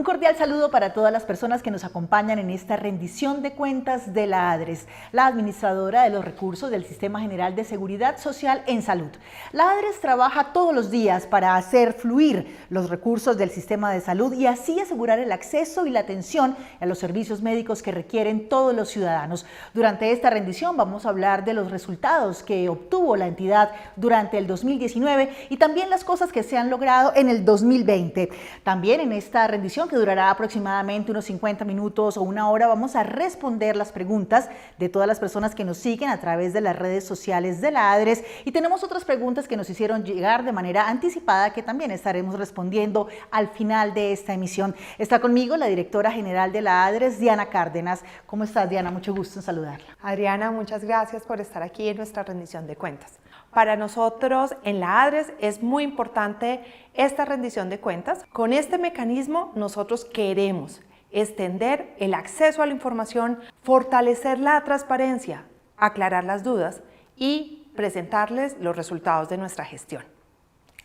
cordial saludo para todas las personas que nos acompañan en esta rendición de cuentas de la ADRES, la administradora de los recursos del Sistema General de Seguridad Social en Salud. La ADRES trabaja todos los días para hacer fluir los recursos del sistema de salud y así asegurar el acceso y la atención a los servicios médicos que requieren todos los ciudadanos. Durante esta rendición vamos a hablar de los resultados que obtuvo la entidad durante el 2019 y también las cosas que se han logrado en el 2020. También en esta rendición, que durará aproximadamente unos 50 minutos o una hora, vamos a responder las preguntas de todas las personas que nos siguen a través de las redes sociales de la ADRES y tenemos otras preguntas que nos hicieron llegar de manera anticipada que también estaremos respondiendo al final de esta emisión. Está conmigo la directora general de la ADRES, Diana Cárdenas. ¿Cómo estás, Diana? Mucho gusto en saludarla. Adriana, muchas gracias por estar aquí en nuestra rendición de cuentas. Para nosotros en la ADRES es muy importante esta rendición de cuentas. Con este mecanismo nosotros queremos extender el acceso a la información, fortalecer la transparencia, aclarar las dudas y presentarles los resultados de nuestra gestión.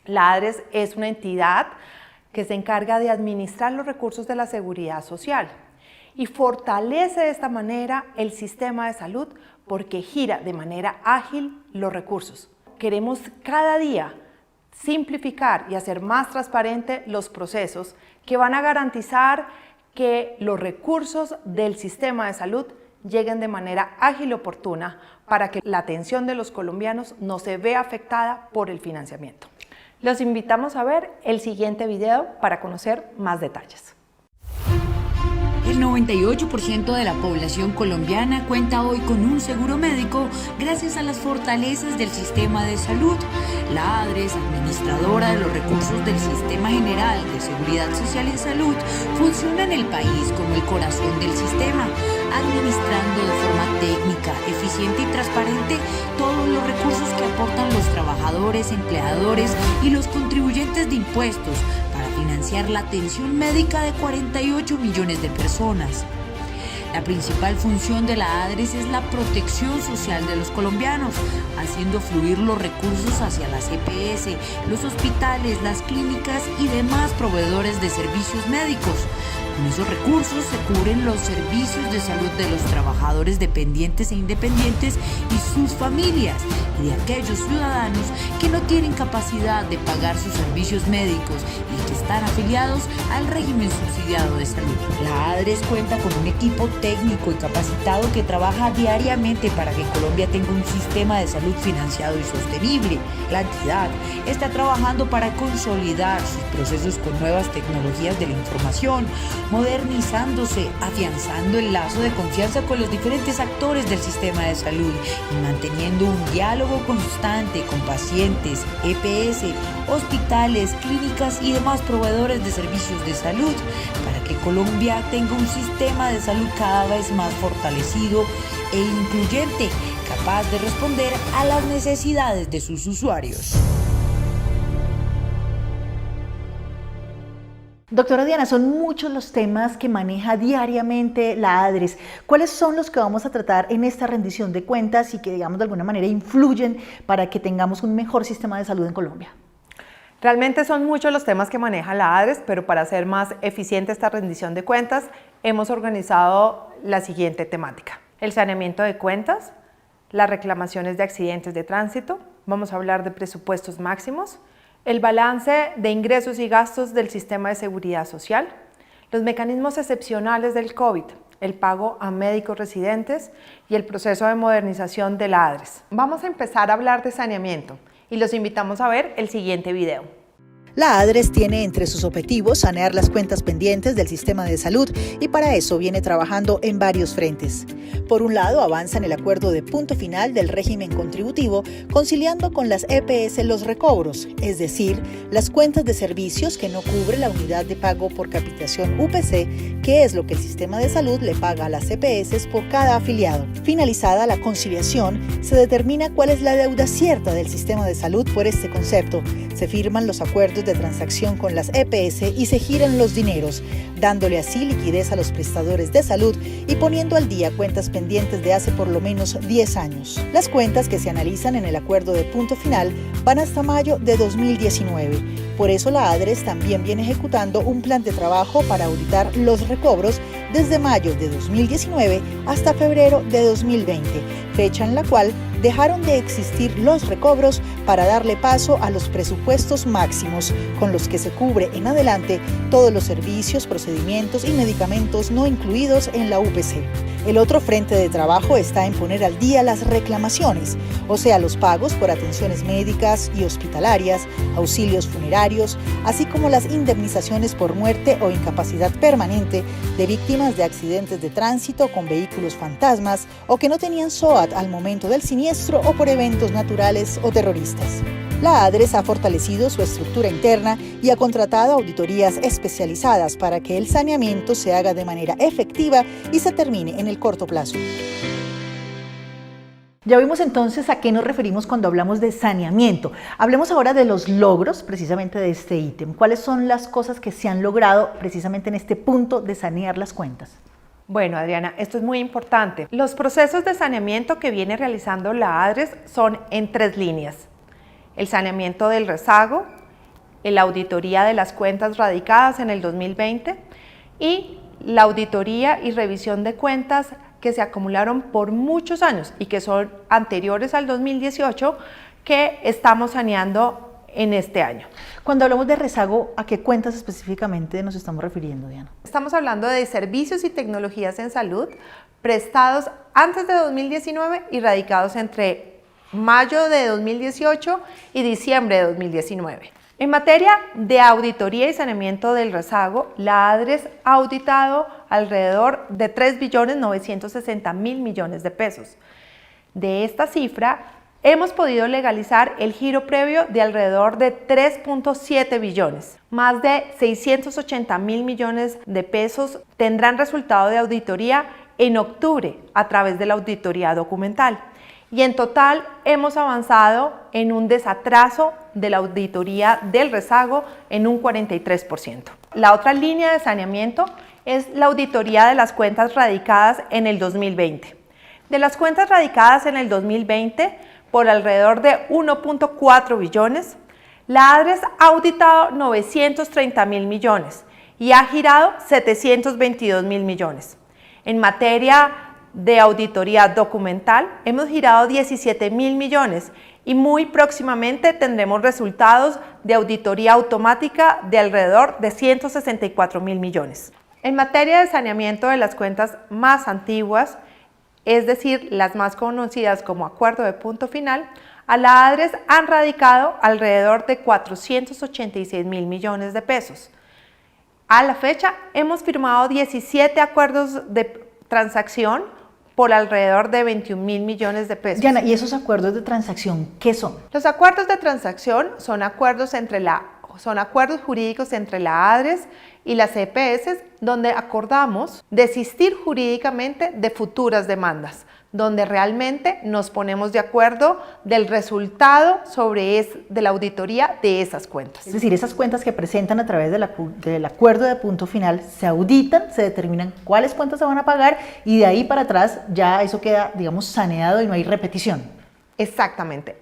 La ADRES es una entidad que se encarga de administrar los recursos de la seguridad social y fortalece de esta manera el sistema de salud porque gira de manera ágil los recursos. Queremos cada día simplificar y hacer más transparente los procesos que van a garantizar que los recursos del sistema de salud lleguen de manera ágil y oportuna para que la atención de los colombianos no se vea afectada por el financiamiento. Los invitamos a ver el siguiente video para conocer más detalles. El 98% de la población colombiana cuenta hoy con un seguro médico gracias a las fortalezas del sistema de salud. La ADRES, administradora de los recursos del Sistema General de Seguridad Social en Salud, funciona en el país como el corazón del sistema, administrando de forma técnica, eficiente y transparente todos los recursos que aportan los trabajadores, empleadores y los contribuyentes de impuestos para financiar la atención médica de 48 millones de personas. La principal función de la ADRES es la protección social de los colombianos, haciendo fluir los recursos hacia las EPS, los hospitales, las clínicas y demás proveedores de servicios médicos. Con esos recursos se cubren los servicios de salud de los trabajadores dependientes e independientes y sus familias, y de aquellos ciudadanos que no tienen capacidad de pagar sus servicios médicos y que están afiliados al régimen subsidiado de salud. La ADRES cuenta con un equipo técnico y capacitado que trabaja diariamente para que Colombia tenga un sistema de salud financiado y sostenible. La entidad está trabajando para consolidar sus procesos con nuevas tecnologías de la información, modernizándose, afianzando el lazo de confianza con los diferentes actores del sistema de salud y manteniendo un diálogo constante con pacientes, EPS, hospitales, clínicas y demás proveedores de servicios de salud para que Colombia tenga un sistema de salud cada vez más fortalecido e incluyente, capaz de responder a las necesidades de sus usuarios. Doctora Diana, son muchos los temas que maneja diariamente la ADRES. ¿Cuáles son los que vamos a tratar en esta rendición de cuentas y que, digamos, de alguna manera influyen para que tengamos un mejor sistema de salud en Colombia? Realmente son muchos los temas que maneja la ADRES, pero para hacer más eficiente esta rendición de cuentas, hemos organizado la siguiente temática: el saneamiento de cuentas, las reclamaciones de accidentes de tránsito, vamos a hablar de presupuestos máximos, el balance de ingresos y gastos del sistema de seguridad social, los mecanismos excepcionales del COVID, el pago a médicos residentes y el proceso de modernización de la ADRES. Vamos a empezar a hablar de saneamiento y los invitamos a ver el siguiente video. La ADRES tiene entre sus objetivos sanear las cuentas pendientes del sistema de salud y para eso viene trabajando en varios frentes. Por un lado, avanza en el acuerdo de punto final del régimen contributivo, conciliando con las EPS los recobros, es decir, las cuentas de servicios que no cubre la unidad de pago por capitación UPC, que es lo que el sistema de salud le paga a las EPS por cada afiliado. Finalizada la conciliación, se determina cuál es la deuda cierta del sistema de salud por este concepto. Se firman los acuerdos acuerdos de transacción con las EPS y se giran los dineros, dándole así liquidez a los prestadores de salud y poniendo al día cuentas pendientes de hace por lo menos 10 años. Las cuentas que se analizan en el acuerdo de punto final van hasta mayo de 2019. Por eso la ADRES también viene ejecutando un plan de trabajo para auditar los recobros desde mayo de 2019 hasta febrero de 2020, fecha en la cual dejaron de existir los recobros para darle paso a los presupuestos máximos, con los que se cubre en adelante todos los servicios, procedimientos y medicamentos no incluidos en la UPC. El otro frente de trabajo está en poner al día las reclamaciones, o sea, los pagos por atenciones médicas y hospitalarias, auxilios funerarios, así como las indemnizaciones por muerte o incapacidad permanente de víctimas de accidentes de tránsito con vehículos fantasmas o que no tenían SOAT al momento del siniestro o por eventos naturales o terroristas. La ADRES ha fortalecido su estructura interna y ha contratado auditorías especializadas para que el saneamiento se haga de manera efectiva y se termine en el corto plazo. Ya vimos entonces a qué nos referimos cuando hablamos de saneamiento. Hablemos ahora de los logros precisamente de este ítem. ¿Cuáles son las cosas que se han logrado precisamente en este punto de sanear las cuentas? Bueno, Adriana, esto es muy importante. Los procesos de saneamiento que viene realizando la ADRES son en 3 líneas. El saneamiento del rezago, la auditoría de las cuentas radicadas en el 2020 y la auditoría y revisión de cuentas que se acumularon por muchos años y que son anteriores al 2018 que estamos saneando en este año. Cuando hablamos de rezago, ¿a qué cuentas específicamente nos estamos refiriendo, Diana? Estamos hablando de servicios y tecnologías en salud prestados antes de 2019 y radicados entre mayo de 2018 y diciembre de 2019. En materia de auditoría y saneamiento del rezago, la ADRES ha auditado alrededor de 3.960.000 millones de pesos. De esta cifra, hemos podido legalizar el giro previo de alrededor de 3.7 billones. Más de 680.000 millones de pesos tendrán resultado de auditoría en octubre a través de la auditoría documental. Y en total hemos avanzado en un desatraso de la auditoría del rezago en un 43%. La otra línea de saneamiento es la auditoría de las cuentas radicadas en el 2020. De las cuentas radicadas en el 2020, por alrededor de 1.4 billones, la ADRES ha auditado 930.000 millones y ha girado 722.000 millones. En materia de auditoría documental, hemos girado 17.000 millones y muy próximamente tendremos resultados de auditoría automática de alrededor de 164.000 millones. En materia de saneamiento de las cuentas más antiguas, es decir, las más conocidas como acuerdo de punto final, a la ADRES han radicado alrededor de 486.000 millones de pesos. A la fecha, hemos firmado 17 acuerdos de transacción por alrededor de 21.000 millones de pesos. Diana, ¿y esos acuerdos de transacción qué son? Los acuerdos de transacción son acuerdos jurídicos entre la ADRES y las EPS, donde acordamos desistir jurídicamente de futuras demandas, donde realmente nos ponemos de acuerdo del resultado de la auditoría de esas cuentas. Es decir, esas cuentas que presentan a través del acuerdo de punto final se auditan, se determinan cuáles cuentas se van a pagar y de ahí para atrás ya eso queda, digamos, saneado y no hay repetición. Exactamente.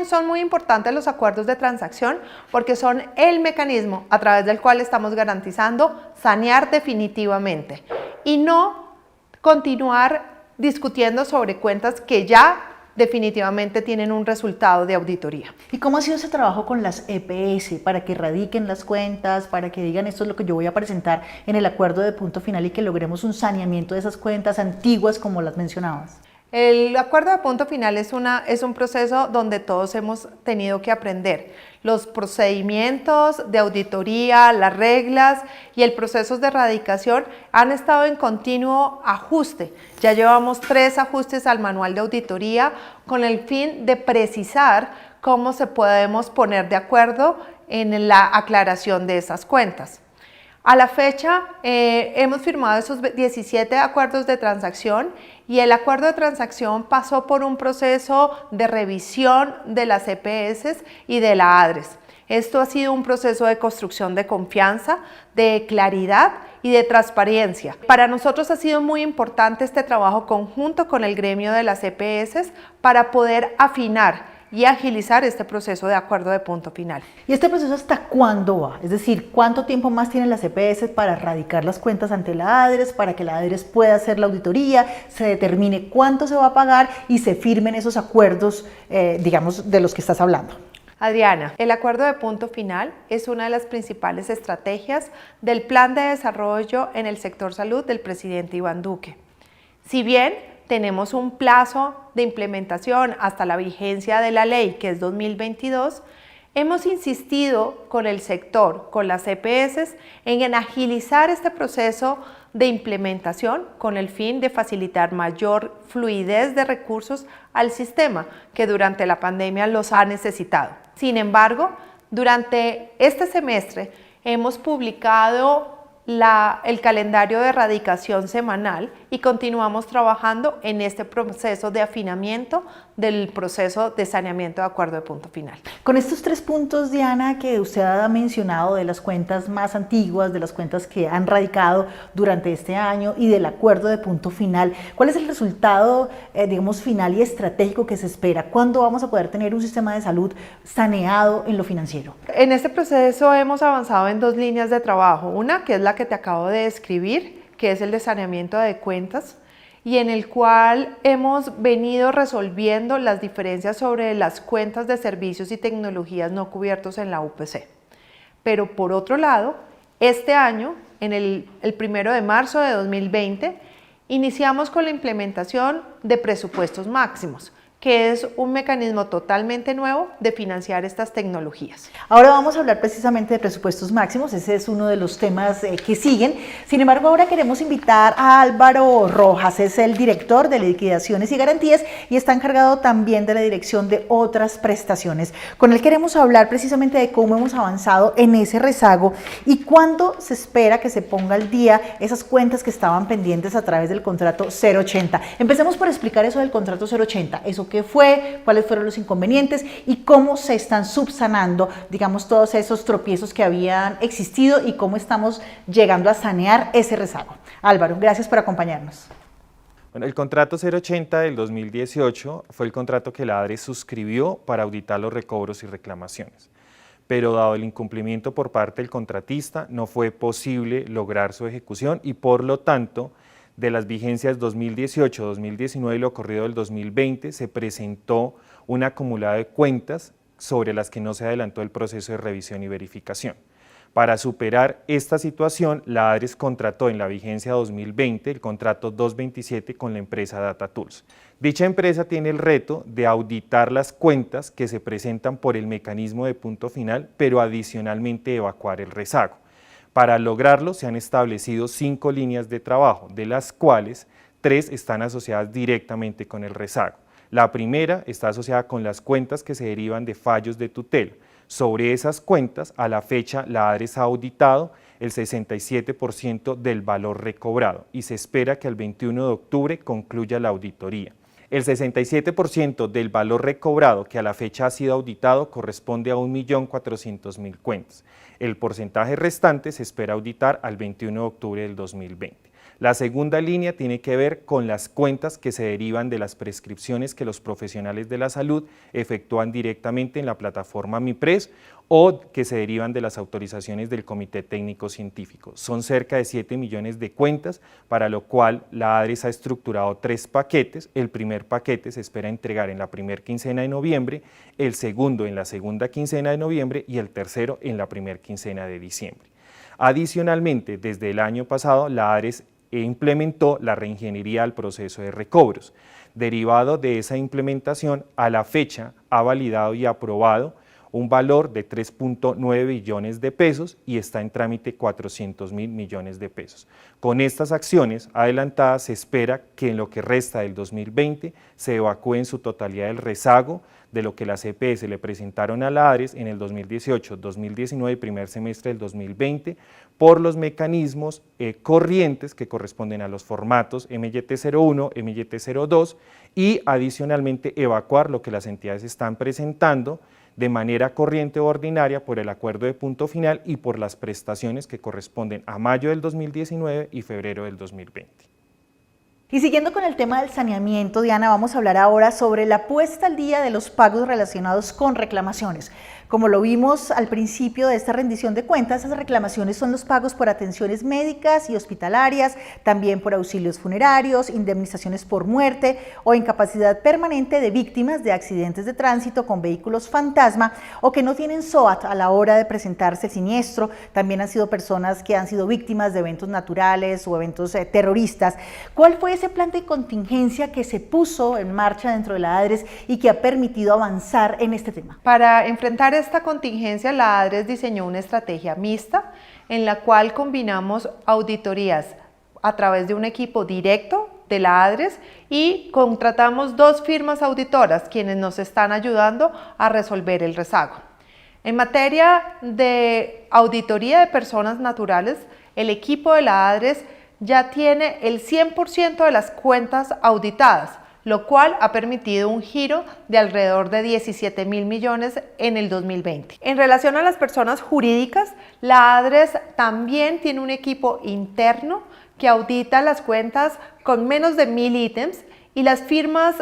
Son muy importantes los acuerdos de transacción porque son el mecanismo a través del cual estamos garantizando sanear definitivamente y no continuar discutiendo sobre cuentas que ya definitivamente tienen un resultado de auditoría. ¿Y cómo ha sido ese trabajo con las EPS para que radiquen las cuentas, para que digan esto es lo que yo voy a presentar en el acuerdo de punto final y que logremos un saneamiento de esas cuentas antiguas como las mencionabas? El acuerdo de punto final es un proceso donde todos hemos tenido que aprender los procedimientos de auditoría, las reglas y el proceso de erradicación han estado en continuo ajuste. Ya llevamos 3 ajustes al manual de auditoría con el fin de precisar cómo se podemos poner de acuerdo en la aclaración de esas cuentas. A la fecha hemos firmado esos 17 acuerdos de transacción y el acuerdo de transacción pasó por un proceso de revisión de las EPS y de la ADRES. Esto ha sido un proceso de construcción de confianza, de claridad y de transparencia. Para nosotros ha sido muy importante este trabajo conjunto con el gremio de las EPS para poder afinar y agilizar este proceso de acuerdo de punto final. ¿Y este proceso hasta cuándo va? Es decir, ¿cuánto tiempo más tienen las EPS para radicar las cuentas ante la ADRES, para que la ADRES pueda hacer la auditoría, se determine cuánto se va a pagar y se firmen esos acuerdos, digamos, de los que estás hablando? Adriana, el acuerdo de punto final es una de las principales estrategias del plan de desarrollo en el sector salud del presidente Iván Duque. Si bien tenemos un plazo de implementación hasta la vigencia de la ley, que es 2022, hemos insistido con el sector, con las EPS, en agilizar este proceso de implementación con el fin de facilitar mayor fluidez de recursos al sistema, que durante la pandemia los ha necesitado. Sin embargo, durante este semestre hemos publicado el calendario de erradicación semanal y continuamos trabajando en este proceso de afinamiento del proceso de saneamiento de acuerdo de punto final. Con estos 3 puntos, Diana, que usted ha mencionado de las cuentas más antiguas, de las cuentas que han radicado durante este año y del acuerdo de punto final, ¿cuál es el resultado, digamos, final y estratégico que se espera? ¿Cuándo vamos a poder tener un sistema de salud saneado en lo financiero? En este proceso hemos avanzado en 2 líneas de trabajo. Una, que es la que te acabo de describir, que es el de saneamiento de cuentas, y en el cual hemos venido resolviendo las diferencias sobre las cuentas de servicios y tecnologías no cubiertos en la UPC. Pero por otro lado, este año, en el 1 de marzo de 2020, iniciamos con la implementación de presupuestos máximos, que es un mecanismo totalmente nuevo de financiar estas tecnologías. Ahora vamos a hablar precisamente de presupuestos máximos, ese es uno de los temas que siguen. Sin embargo, ahora queremos invitar a Álvaro Rojas, es el director de liquidaciones y garantías y está encargado también de la dirección de otras prestaciones. Con él queremos hablar precisamente de cómo hemos avanzado en ese rezago y cuándo se espera que se ponga al día esas cuentas que estaban pendientes a través del contrato 080. Empecemos por explicar eso del contrato 080, eso qué fue, cuáles fueron los inconvenientes y cómo se están subsanando, digamos, todos esos tropiezos que habían existido y cómo estamos llegando a sanear ese rezago. Álvaro, gracias por acompañarnos. Bueno, el contrato 080 del 2018 fue el contrato que la ADRES suscribió para auditar los recobros y reclamaciones, pero dado el incumplimiento por parte del contratista no fue posible lograr su ejecución y por lo tanto de las vigencias 2018, 2019 y lo ocurrido del 2020 se presentó un acumulado de cuentas sobre las que no se adelantó el proceso de revisión y verificación. Para superar esta situación, la ADRES contrató en la vigencia 2020 el contrato 227 con la empresa DataTools. Dicha empresa tiene el reto de auditar las cuentas que se presentan por el mecanismo de punto final, pero adicionalmente evacuar el rezago. Para lograrlo se han establecido 5 líneas de trabajo, de las cuales 3 están asociadas directamente con el rezago. La primera está asociada con las cuentas que se derivan de fallos de tutela. Sobre esas cuentas, a la fecha, la ADRES ha auditado el 67% del valor recobrado y se espera que el 21 de octubre concluya la auditoría. El 67% del valor recobrado que a la fecha ha sido auditado corresponde a 1.400.000 cuentas. El porcentaje restante se espera auditar al 21 de octubre del 2020. La segunda línea tiene que ver con las cuentas que se derivan de las prescripciones que los profesionales de la salud efectúan directamente en la plataforma MIPRES o que se derivan de las autorizaciones del Comité Técnico Científico. Son cerca de 7 millones de cuentas, para lo cual la ADRES ha estructurado 3 paquetes. El primer paquete se espera entregar en la primera quincena de noviembre, el segundo en la segunda quincena de noviembre y el tercero en la primera quincena de diciembre. Adicionalmente, desde el año pasado, la ADRES implementó la reingeniería al proceso de recobros. Derivado de esa implementación, a la fecha ha validado y aprobado un valor de 3.9 billones de pesos y está en trámite 400.000 millones de pesos. Con estas acciones adelantadas se espera que en lo que resta del 2020 se evacúe en su totalidad el rezago de lo que las EPS le presentaron a la ADRES en el 2018, 2019 y primer semestre del 2020 por los mecanismos corrientes que corresponden a los formatos MYT01, MYT02 y adicionalmente evacuar lo que las entidades están presentando de manera corriente o ordinaria por el acuerdo de punto final y por las prestaciones que corresponden a mayo del 2019 y febrero del 2020. Y siguiendo con el tema del saneamiento, Diana, vamos a hablar ahora sobre la puesta al día de los pagos relacionados con reclamaciones. Como lo vimos al principio de esta rendición de cuentas, esas reclamaciones son los pagos por atenciones médicas y hospitalarias, también por auxilios funerarios, indemnizaciones por muerte o incapacidad permanente de víctimas de accidentes de tránsito con vehículos fantasma o que no tienen SOAT a la hora de presentarse el siniestro. También han sido personas que han sido víctimas de eventos naturales o eventos terroristas. ¿Cuál fue ese plan de contingencia que se puso en marcha dentro de la ADRES y que ha permitido avanzar en este tema? Para enfrentar esta contingencia, la ADRES diseñó una estrategia mixta en la cual combinamos auditorías a través de un equipo directo de la ADRES y contratamos 2 firmas auditoras quienes nos están ayudando a resolver el rezago. En materia de auditoría de personas naturales, el equipo de la ADRES ya tiene el 100% de las cuentas auditadas, lo cual ha permitido un giro de alrededor de 17.000 millones en el 2020. En relación a las personas jurídicas, la ADRES también tiene un equipo interno que audita las cuentas con menos de 1.000 ítems y las firmas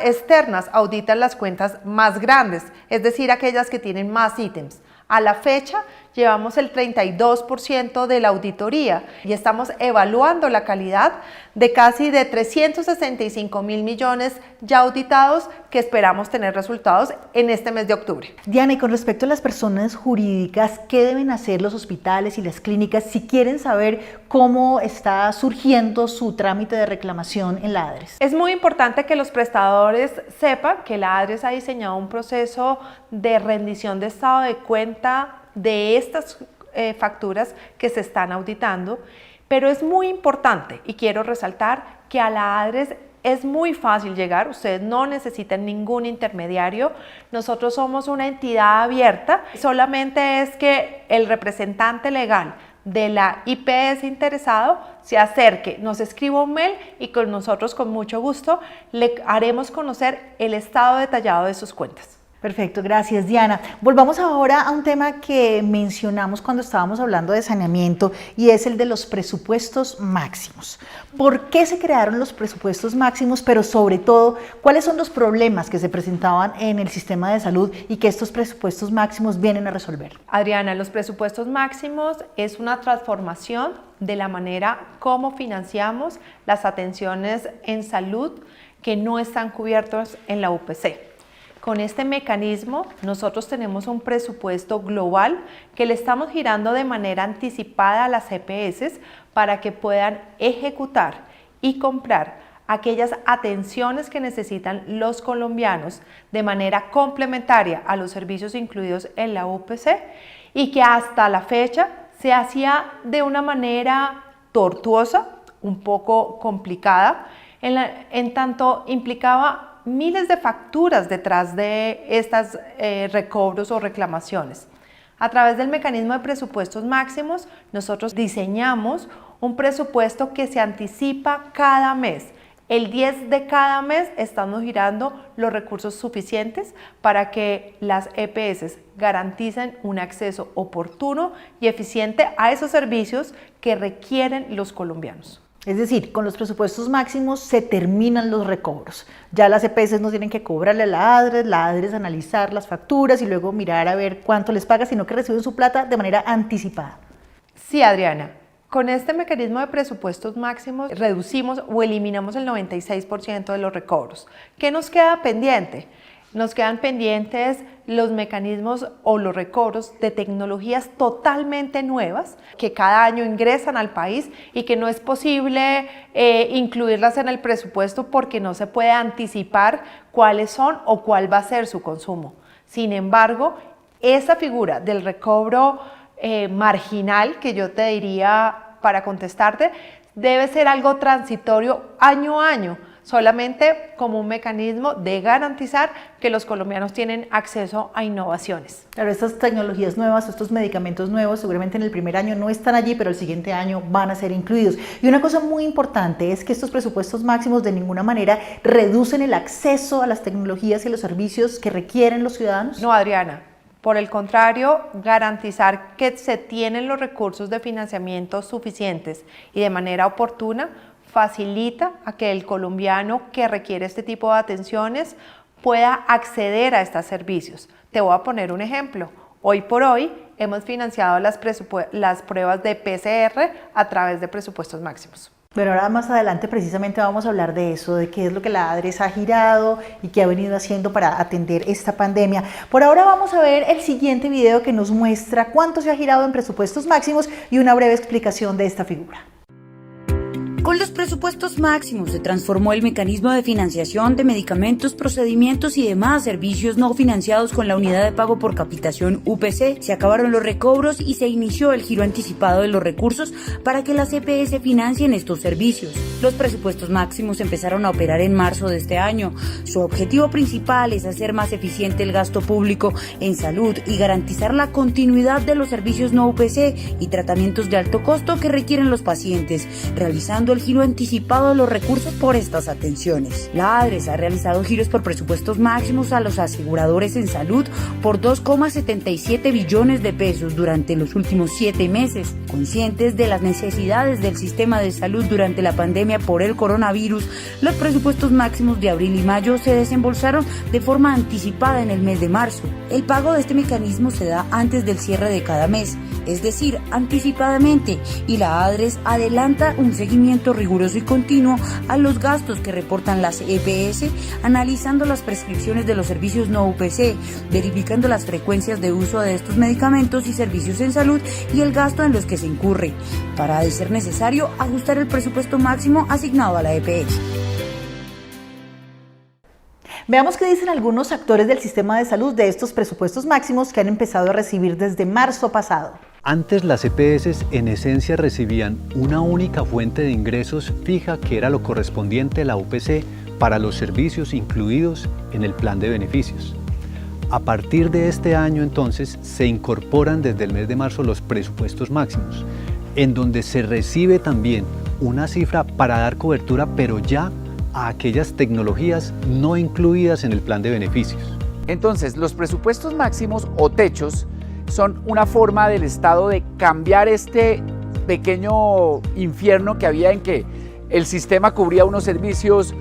externas auditan las cuentas más grandes, es decir, aquellas que tienen más ítems. A la fecha, llevamos el 32% de la auditoría y estamos evaluando la calidad de casi de 365.000 millones ya auditados que esperamos tener resultados en este mes de octubre. Diana, y con respecto a las personas jurídicas, ¿qué deben hacer los hospitales y las clínicas si quieren saber cómo está surgiendo su trámite de reclamación en la ADRES? Es muy importante que los prestadores sepan que la ADRES ha diseñado un proceso de rendición de estado de cuenta de estas facturas que se están auditando, pero es muy importante y quiero resaltar que a la ADRES es muy fácil llegar, ustedes no necesitan ningún intermediario, nosotros somos una entidad abierta, solamente es que el representante legal de la IPS interesado se acerque, nos escriba un mail y con nosotros con mucho gusto le haremos conocer el estado detallado de sus cuentas. Perfecto, gracias Diana. Volvamos ahora a un tema que mencionamos cuando estábamos hablando de saneamiento y es el de los presupuestos máximos. ¿Por qué se crearon los presupuestos máximos? Pero sobre todo, ¿cuáles son los problemas que se presentaban en el sistema de salud y que estos presupuestos máximos vienen a resolver? Adriana, los presupuestos máximos es una transformación de la manera como financiamos las atenciones en salud que no están cubiertas en la UPC. Con este mecanismo, nosotros tenemos un presupuesto global que le estamos girando de manera anticipada a las EPS para que puedan ejecutar y comprar aquellas atenciones que necesitan los colombianos de manera complementaria a los servicios incluidos en la UPC y que hasta la fecha se hacía de una manera tortuosa, un poco complicada, en tanto implicaba miles de facturas detrás de estas recobros o reclamaciones. A través del mecanismo de presupuestos máximos, nosotros diseñamos un presupuesto que se anticipa cada mes. El 10 de cada mes estamos girando los recursos suficientes para que las EPS garanticen un acceso oportuno y eficiente a esos servicios que requieren los colombianos. Es decir, con los presupuestos máximos se terminan los recobros. Ya las EPS no tienen que cobrarle a la ADRES analizar las facturas y luego mirar a ver cuánto les paga, sino que reciben su plata de manera anticipada. Sí, Adriana. Con este mecanismo de presupuestos máximos reducimos o eliminamos el 96% de los recobros. ¿Qué nos queda pendiente? Nos quedan pendientes los mecanismos o los recobros de tecnologías totalmente nuevas que cada año ingresan al país y que no es posible incluirlas en el presupuesto porque no se puede anticipar cuáles son o cuál va a ser su consumo. Sin embargo, esa figura del recobro marginal, que yo te diría para contestarte, debe ser algo transitorio año a año. solamente como un mecanismo de garantizar que los colombianos tienen acceso a innovaciones. Claro, estas tecnologías nuevas, estos medicamentos nuevos, seguramente en el primer año no están allí, pero el siguiente año van a ser incluidos. Y una cosa muy importante es que estos presupuestos máximos de ninguna manera reducen el acceso a las tecnologías y a los servicios que requieren los ciudadanos. No, Adriana. Por el contrario, garantizar que se tienen los recursos de financiamiento suficientes y de manera oportuna facilita a que el colombiano que requiere este tipo de atenciones pueda acceder a estos servicios. Te voy a poner un ejemplo. Hoy por hoy hemos financiado las pruebas de PCR a través de presupuestos máximos. Pero ahora más adelante precisamente vamos a hablar de eso, de qué es lo que la ADRES ha girado y qué ha venido haciendo para atender esta pandemia. Por ahora vamos a ver el siguiente video que nos muestra cuánto se ha girado en presupuestos máximos y una breve explicación de esta figura. Con los presupuestos máximos se transformó el mecanismo de financiación de medicamentos, procedimientos y demás servicios no financiados con la unidad de pago por capitación UPC. Se acabaron los recobros y se inició el giro anticipado de los recursos para que las EPS financien estos servicios. Los presupuestos máximos empezaron a operar en marzo de este año. Su objetivo principal es hacer más eficiente el gasto público en salud y garantizar la continuidad de los servicios no UPC y tratamientos de alto costo que requieren los pacientes, realizando el giro anticipado de los recursos por estas atenciones. La ADRES ha realizado giros por presupuestos máximos a los aseguradores en salud por 2,77 billones de pesos durante los últimos 7 meses. Conscientes de las necesidades del sistema de salud durante la pandemia por el coronavirus, los presupuestos máximos de abril y mayo se desembolsaron de forma anticipada en el mes de marzo. El pago de este mecanismo se da antes del cierre de cada mes, es decir, anticipadamente, y la ADRES adelanta un seguimiento riguroso y continuo a los gastos que reportan las EPS, analizando las prescripciones de los servicios no UPC, verificando las frecuencias de uso de estos medicamentos y servicios en salud y el gasto en los que se incurre, para, de ser necesario, ajustar el presupuesto máximo asignado a la EPS. Veamos qué dicen algunos actores del sistema de salud de estos presupuestos máximos que han empezado a recibir desde marzo pasado. Antes las EPS en esencia recibían una única fuente de ingresos fija que era lo correspondiente a la UPC para los servicios incluidos en el plan de beneficios. A partir de este año entonces se incorporan desde el mes de marzo los presupuestos máximos, en donde se recibe también una cifra para dar cobertura pero ya a aquellas tecnologías no incluidas en el plan de beneficios. Entonces, los presupuestos máximos o techos son una forma del Estado de cambiar este pequeño infierno que había en que el sistema cubría unos servicios,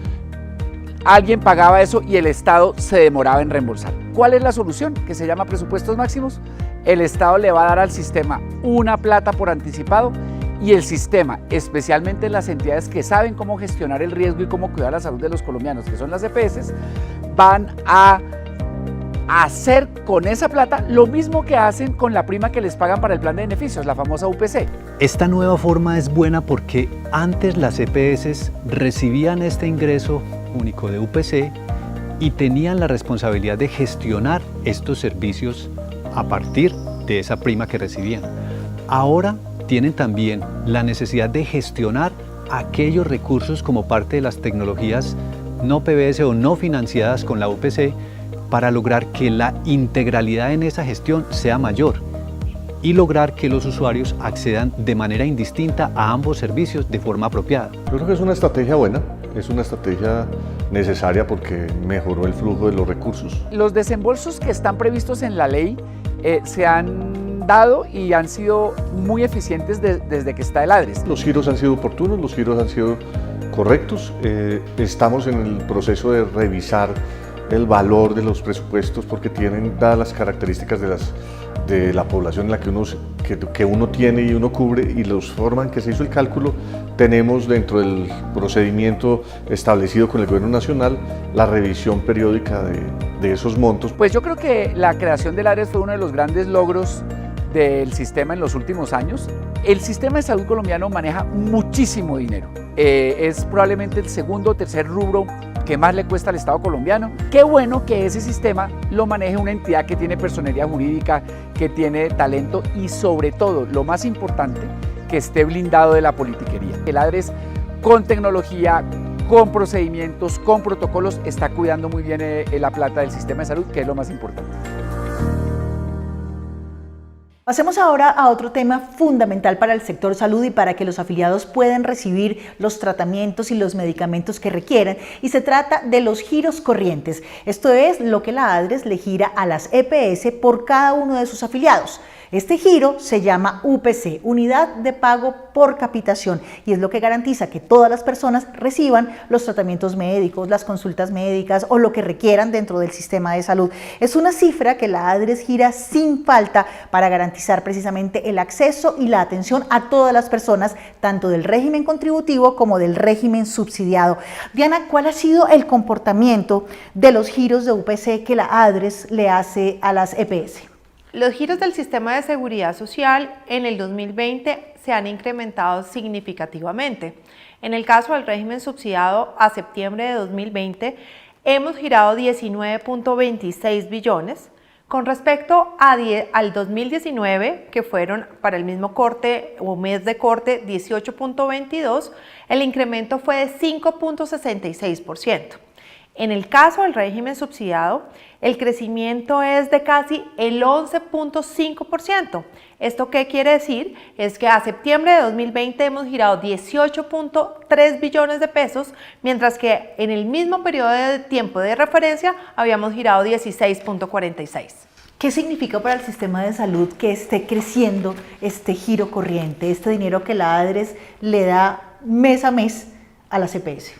alguien pagaba eso y el Estado se demoraba en reembolsar. ¿Cuál es la solución? Que se llama presupuestos máximos. El Estado le va a dar al sistema una plata por anticipado y el sistema, especialmente las entidades que saben cómo gestionar el riesgo y cómo cuidar la salud de los colombianos, que son las EPS, van a hacer con esa plata lo mismo que hacen con la prima que les pagan para el plan de beneficios, la famosa UPC. Esta nueva forma es buena porque antes las EPS recibían este ingreso único de UPC y tenían la responsabilidad de gestionar estos servicios a partir de esa prima que recibían. Ahora tienen también la necesidad de gestionar aquellos recursos como parte de las tecnologías no PBS o no financiadas con la UPC para lograr que la integralidad en esa gestión sea mayor y lograr que los usuarios accedan de manera indistinta a ambos servicios de forma apropiada. Yo creo que es una estrategia buena, es una estrategia necesaria porque mejoró el flujo de los recursos. Los desembolsos que están previstos en la ley se han dado y han sido muy eficientes desde que está el ADRES. Los giros han sido oportunos, los giros han sido correctos. Estamos en el proceso de revisar el valor de los presupuestos porque tienen dadas las características de la población en la que uno tiene y uno cubre y la forma en que se hizo el cálculo. Tenemos dentro del procedimiento establecido con el Gobierno Nacional la revisión periódica de esos montos. Pues yo creo que la creación del ADRES fue uno de los grandes logros del sistema en los últimos años. El sistema de salud colombiano maneja muchísimo dinero. Es probablemente el segundo o tercer rubro que más le cuesta al Estado colombiano. Qué bueno que ese sistema lo maneje una entidad que tiene personería jurídica, que tiene talento y sobre todo, lo más importante, que esté blindado de la politiquería. El ADRES con tecnología, con procedimientos, con protocolos, está cuidando muy bien la plata del sistema de salud, que es lo más importante. Pasemos ahora a otro tema fundamental para el sector salud y para que los afiliados puedan recibir los tratamientos y los medicamentos que requieran, y se trata de los giros corrientes. Esto es lo que la ADRES le gira a las EPS por cada uno de sus afiliados. Este giro se llama UPC, Unidad de Pago por Capitación, y es lo que garantiza que todas las personas reciban los tratamientos médicos, las consultas médicas o lo que requieran dentro del sistema de salud. Es una cifra que la ADRES gira sin falta para garantizar precisamente el acceso y la atención a todas las personas, tanto del régimen contributivo como del régimen subsidiado. Diana, ¿cuál ha sido el comportamiento de los giros de UPC que la ADRES le hace a las EPS? Los giros del sistema de seguridad social en el 2020 se han incrementado significativamente. En el caso del régimen subsidiado, a septiembre de 2020 hemos girado 19.26 billones. Con respecto al 2019, que fueron para el mismo corte o mes de corte 18.22, el incremento fue de 5.66%. En el caso del régimen subsidiado, el crecimiento es de casi el 11.5%. ¿Esto qué quiere decir? Es que a septiembre de 2020 hemos girado 18.3 billones de pesos, mientras que en el mismo periodo de tiempo de referencia habíamos girado 16.46. ¿Qué significa para el sistema de salud que esté creciendo este giro corriente, este dinero que la ADRES le da mes a mes a la EPS?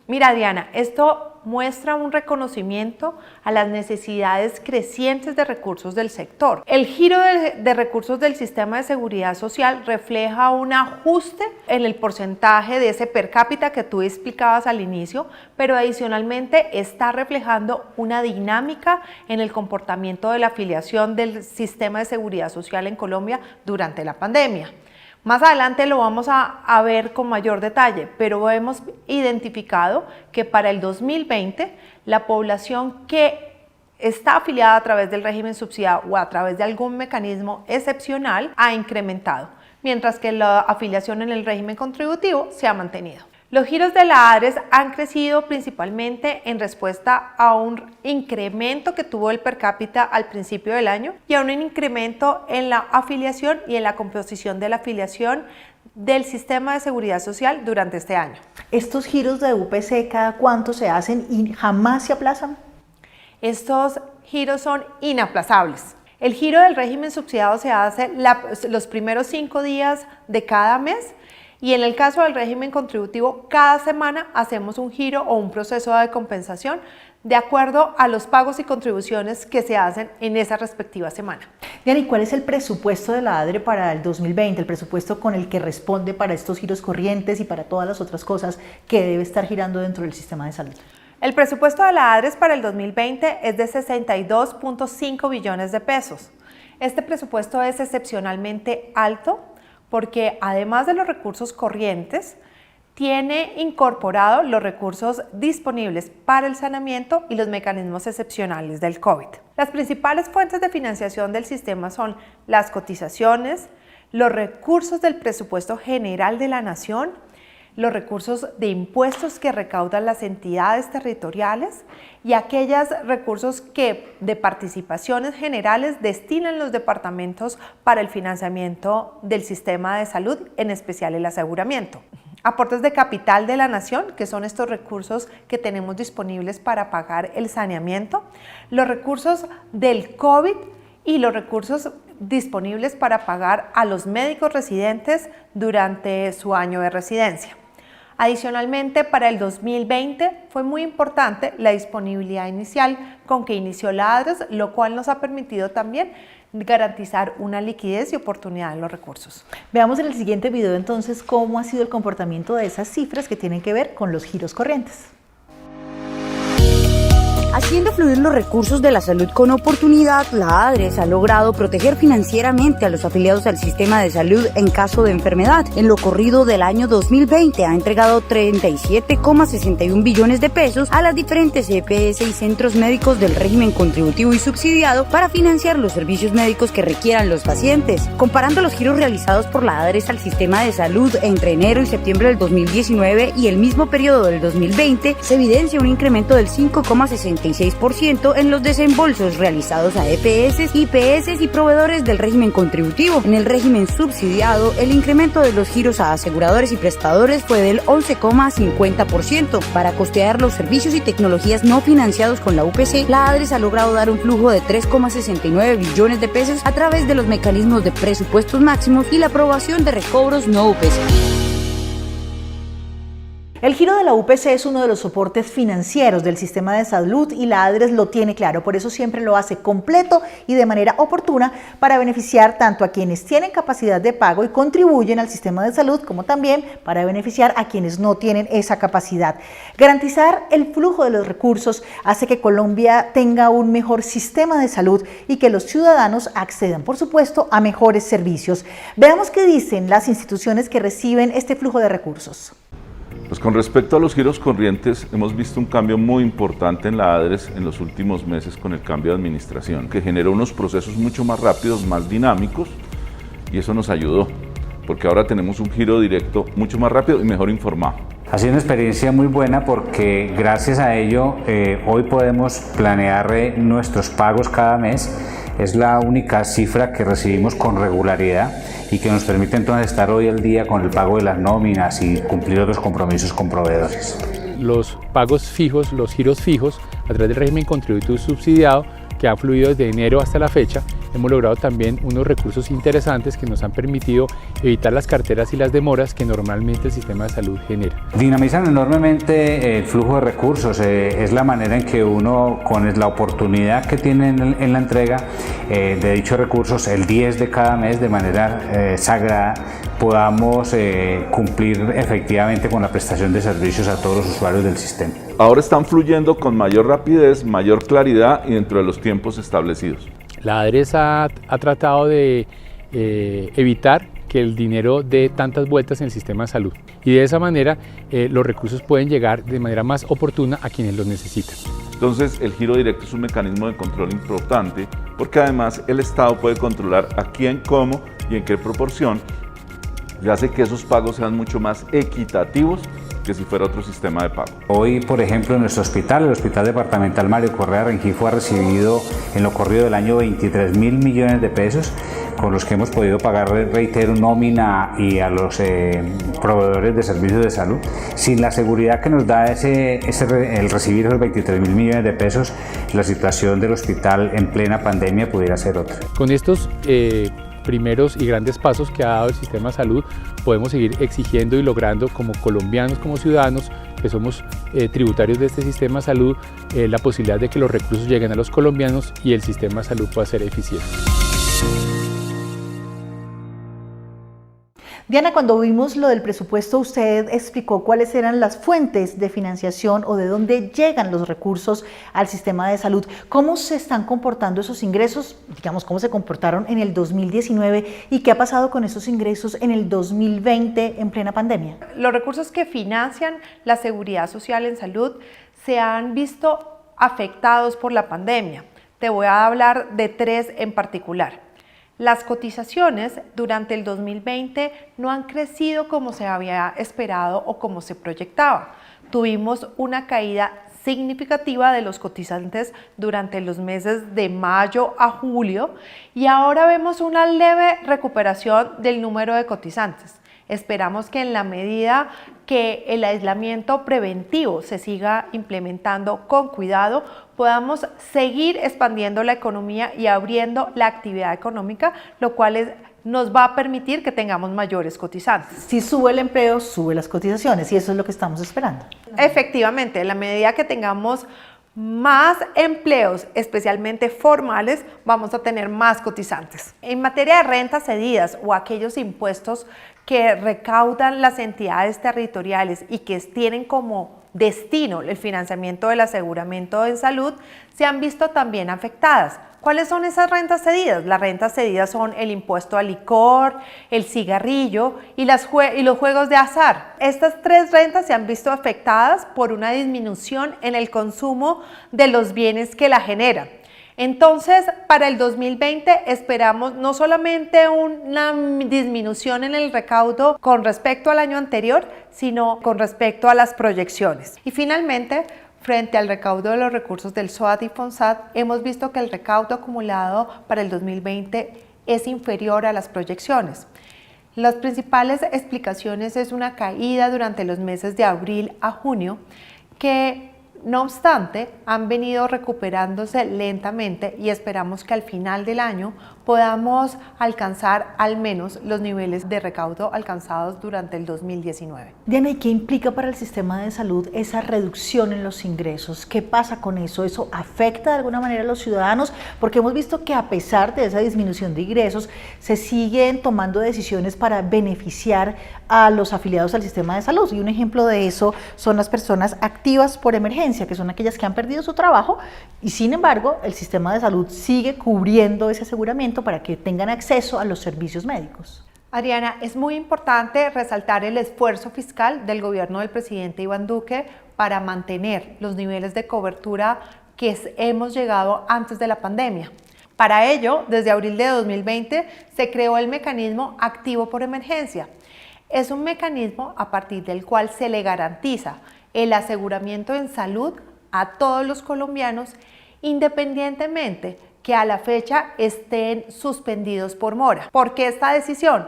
Mira, Diana, esto muestra un reconocimiento a las necesidades crecientes de recursos del sector. El giro de recursos del sistema de seguridad social refleja un ajuste en el porcentaje de ese per cápita que tú explicabas al inicio, pero adicionalmente está reflejando una dinámica en el comportamiento de la afiliación del sistema de seguridad social en Colombia durante la pandemia. Más adelante lo vamos a ver con mayor detalle, pero hemos identificado que para el 2020 la población que está afiliada a través del régimen subsidiado o a través de algún mecanismo excepcional ha incrementado, mientras que la afiliación en el régimen contributivo se ha mantenido. Los giros de la ADRES han crecido principalmente en respuesta a un incremento que tuvo el per cápita al principio del año y a un incremento en la afiliación y en la composición de la afiliación del sistema de seguridad social durante este año. ¿Estos giros de UPC cada cuánto se hacen y jamás se aplazan? Estos giros son inaplazables. El giro del régimen subsidiado se hace los primeros 5 días de cada mes. Y en el caso del régimen contributivo, cada semana hacemos un giro o un proceso de compensación de acuerdo a los pagos y contribuciones que se hacen en esa respectiva semana. Diana, ¿y cuál es el presupuesto de la ADRE para el 2020, el presupuesto con el que responde para estos giros corrientes y para todas las otras cosas que debe estar girando dentro del sistema de salud? El presupuesto de la ADRES para el 2020 es de 62.5 billones de pesos. Este presupuesto es excepcionalmente alto porque además de los recursos corrientes, tiene incorporado los recursos disponibles para el saneamiento y los mecanismos excepcionales del COVID. Las principales fuentes de financiación del sistema son las cotizaciones, los recursos del presupuesto general de la Nación, los recursos de impuestos que recaudan las entidades territoriales y aquellos recursos que de participaciones generales destinan los departamentos para el financiamiento del sistema de salud, en especial el aseguramiento. Aportes de capital de la Nación, que son estos recursos que tenemos disponibles para pagar el saneamiento, los recursos del COVID y los recursos disponibles para pagar a los médicos residentes durante su año de residencia. Adicionalmente, para el 2020 fue muy importante la disponibilidad inicial con que inició la ADRES, lo cual nos ha permitido también garantizar una liquidez y oportunidad en los recursos. Veamos en el siguiente video entonces cómo ha sido el comportamiento de esas cifras que tienen que ver con los giros corrientes. Haciendo fluir los recursos de la salud con oportunidad, la ADRES ha logrado proteger financieramente a los afiliados al sistema de salud en caso de enfermedad. En lo corrido del año 2020 ha entregado 37,61 billones de pesos a las diferentes EPS y centros médicos del régimen contributivo y subsidiado para financiar los servicios médicos que requieran los pacientes. Comparando los giros realizados por la ADRES al sistema de salud entre enero y septiembre del 2019 y el mismo periodo del 2020, se evidencia un incremento del 5,66% en los desembolsos realizados a EPS, IPS y proveedores del régimen contributivo. En el régimen subsidiado, el incremento de los giros a aseguradores y prestadores fue del 11,50%. Para costear los servicios y tecnologías no financiados con la UPC, la ADRES ha logrado dar un flujo de 3,69 billones de pesos a través de los mecanismos de presupuestos máximos y la aprobación de recobros no UPC. El giro de la UPC es uno de los soportes financieros del sistema de salud y la ADRES lo tiene claro, por eso siempre lo hace completo y de manera oportuna para beneficiar tanto a quienes tienen capacidad de pago y contribuyen al sistema de salud, como también para beneficiar a quienes no tienen esa capacidad. Garantizar el flujo de los recursos hace que Colombia tenga un mejor sistema de salud y que los ciudadanos accedan, por supuesto, a mejores servicios. Veamos qué dicen las instituciones que reciben este flujo de recursos. Pues con respecto a los giros corrientes, hemos visto un cambio muy importante en la ADRES en los últimos meses con el cambio de administración, que generó unos procesos mucho más rápidos, más dinámicos, y eso nos ayudó, porque ahora tenemos un giro directo mucho más rápido y mejor informado. Ha sido una experiencia muy buena porque gracias a ello hoy podemos planear nuestros pagos cada mes. Es la única cifra que recibimos con regularidad y que nos permite entonces estar hoy al día con el pago de las nóminas y cumplir otros compromisos con proveedores. Los pagos fijos, los giros fijos a través del régimen contributivo subsidiado que ha fluido desde enero hasta la fecha, hemos logrado también unos recursos interesantes que nos han permitido evitar las carteras y las demoras que normalmente el sistema de salud genera. Dinamizan enormemente el flujo de recursos, es la manera en que uno, con la oportunidad que tiene en la entrega de dichos recursos, el 10 de cada mes de manera sagrada, podamos cumplir efectivamente con la prestación de servicios a todos los usuarios del sistema. Ahora están fluyendo con mayor rapidez, mayor claridad y dentro de los tiempos establecidos. La ADRES ha tratado de evitar que el dinero dé tantas vueltas en el sistema de salud y de esa manera los recursos pueden llegar de manera más oportuna a quienes los necesitan. Entonces el giro directo es un mecanismo de control importante porque además el Estado puede controlar a quién, cómo y en qué proporción y hace que esos pagos sean mucho más equitativos que si fuera otro sistema de pago. Hoy, por ejemplo, en nuestro hospital, el Hospital Departamental Mario Correa Rengifo ha recibido en lo corrido del año 23.000 millones de pesos con los que hemos podido pagar, reitero, nómina y a los proveedores de servicios de salud. Sin la seguridad que nos da el recibir esos 23.000 millones de pesos, la situación del hospital en plena pandemia pudiera ser otra. Con estos primeros y grandes pasos que ha dado el sistema de salud, podemos seguir exigiendo y logrando como colombianos, como ciudadanos, que somos tributarios de este sistema de salud, la posibilidad de que los recursos lleguen a los colombianos y el sistema de salud pueda ser eficiente. Diana, cuando vimos lo del presupuesto, usted explicó cuáles eran las fuentes de financiación o de dónde llegan los recursos al sistema de salud. ¿Cómo se están comportando esos ingresos? Digamos, ¿cómo se comportaron en el 2019 y qué ha pasado con esos ingresos en el 2020 en plena pandemia? Los recursos que financian la seguridad social en salud se han visto afectados por la pandemia. Te voy a hablar de tres en particular. Las cotizaciones durante el 2020 no han crecido como se había esperado o como se proyectaba. Tuvimos una caída significativa de los cotizantes durante los meses de mayo a julio y ahora vemos una leve recuperación del número de cotizantes. Esperamos que en la medida que el aislamiento preventivo se siga implementando con cuidado, podamos seguir expandiendo la economía y abriendo la actividad económica, lo cual nos va a permitir que tengamos mayores cotizantes. Si sube el empleo, sube las cotizaciones y eso es lo que estamos esperando. Efectivamente, en la medida que tengamos más empleos, especialmente formales, vamos a tener más cotizantes. En materia de rentas cedidas o aquellos impuestos que recaudan las entidades territoriales y que tienen como destino, el financiamiento del aseguramiento en salud, se han visto también afectadas. ¿Cuáles son esas rentas cedidas? Las rentas cedidas son el impuesto al licor, el cigarrillo y los juegos de azar. Estas tres rentas se han visto afectadas por una disminución en el consumo de los bienes que la generan. Entonces, para el 2020 esperamos no solamente una disminución en el recaudo con respecto al año anterior, sino con respecto a las proyecciones. Y finalmente, frente al recaudo de los recursos del SOAT y FONSAT, hemos visto que el recaudo acumulado para el 2020 es inferior a las proyecciones. Las principales explicaciones es una caída durante los meses de abril a junio que, no obstante, han venido recuperándose lentamente y esperamos que al final del año podamos alcanzar al menos los niveles de recaudo alcanzados durante el 2019. Diana, ¿y qué implica para el sistema de salud esa reducción en los ingresos? ¿Qué pasa con eso? ¿Eso afecta de alguna manera a los ciudadanos? Porque hemos visto que a pesar de esa disminución de ingresos, se siguen tomando decisiones para beneficiar a los afiliados al sistema de salud. Y un ejemplo de eso son las personas activas por emergencia, que son aquellas que han perdido su trabajo y sin embargo el sistema de salud sigue cubriendo ese aseguramiento para que tengan acceso a los servicios médicos. Adriana, es muy importante resaltar el esfuerzo fiscal del gobierno del presidente Iván Duque para mantener los niveles de cobertura que hemos llegado antes de la pandemia. Para ello, desde abril de 2020 se creó el mecanismo activo por emergencia. Es un mecanismo a partir del cual se le garantiza el aseguramiento en salud a todos los colombianos, independientemente que a la fecha estén suspendidos por mora. ¿Por qué esta decisión?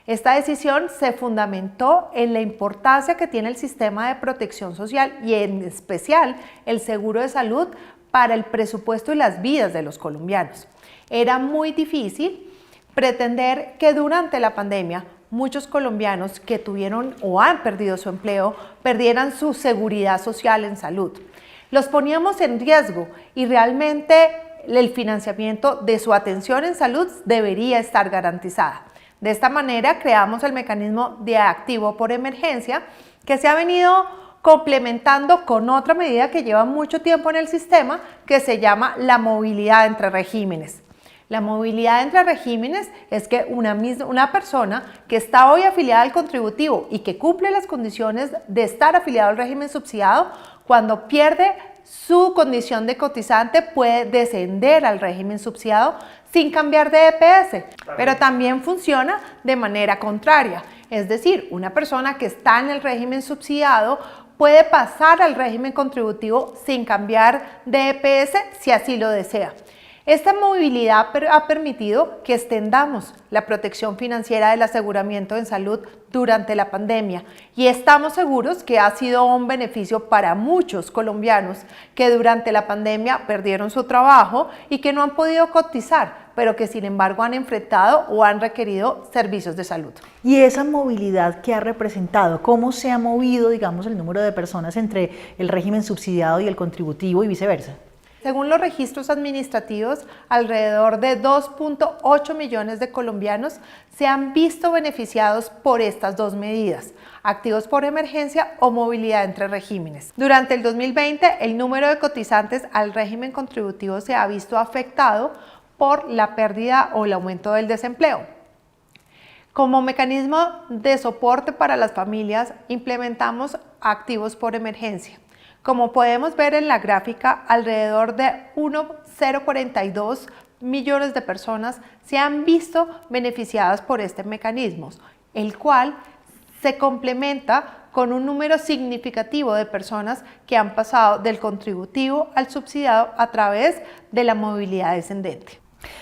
Esta decisión se fundamentó en la importancia que tiene el sistema de protección social y en especial el seguro de salud para el presupuesto y las vidas de los colombianos. Era muy difícil pretender que durante la pandemia muchos colombianos que tuvieron o han perdido su empleo perdieran su seguridad social en salud. Los poníamos en riesgo y realmente el financiamiento de su atención en salud debería estar garantizada. De esta manera creamos el mecanismo de activo por emergencia que se ha venido complementando con otra medida que lleva mucho tiempo en el sistema que se llama la movilidad entre regímenes. La movilidad entre regímenes es que una persona que está hoy afiliada al contributivo y que cumple las condiciones de estar afiliado al régimen subsidiado, cuando pierde su condición de cotizante puede descender al régimen subsidiado sin cambiar de EPS, pero también funciona de manera contraria. Es decir, una persona que está en el régimen subsidiado puede pasar al régimen contributivo sin cambiar de EPS si así lo desea. Esta movilidad ha permitido que extendamos la protección financiera del aseguramiento en salud durante la pandemia y estamos seguros que ha sido un beneficio para muchos colombianos que durante la pandemia perdieron su trabajo y que no han podido cotizar, pero que sin embargo han enfrentado o han requerido servicios de salud. ¿Y esa movilidad qué ha representado? ¿Cómo se ha movido, digamos, el número de personas entre el régimen subsidiado y el contributivo y viceversa? Según los registros administrativos, alrededor de 2.8 millones de colombianos se han visto beneficiados por estas dos medidas, activos por emergencia o movilidad entre regímenes. Durante el 2020, el número de cotizantes al régimen contributivo se ha visto afectado por la pérdida o el aumento del desempleo. Como mecanismo de soporte para las familias, implementamos activos por emergencia. Como podemos ver en la gráfica, alrededor de 1,042 millones de personas se han visto beneficiadas por este mecanismo, el cual se complementa con un número significativo de personas que han pasado del contributivo al subsidiado a través de la movilidad descendente.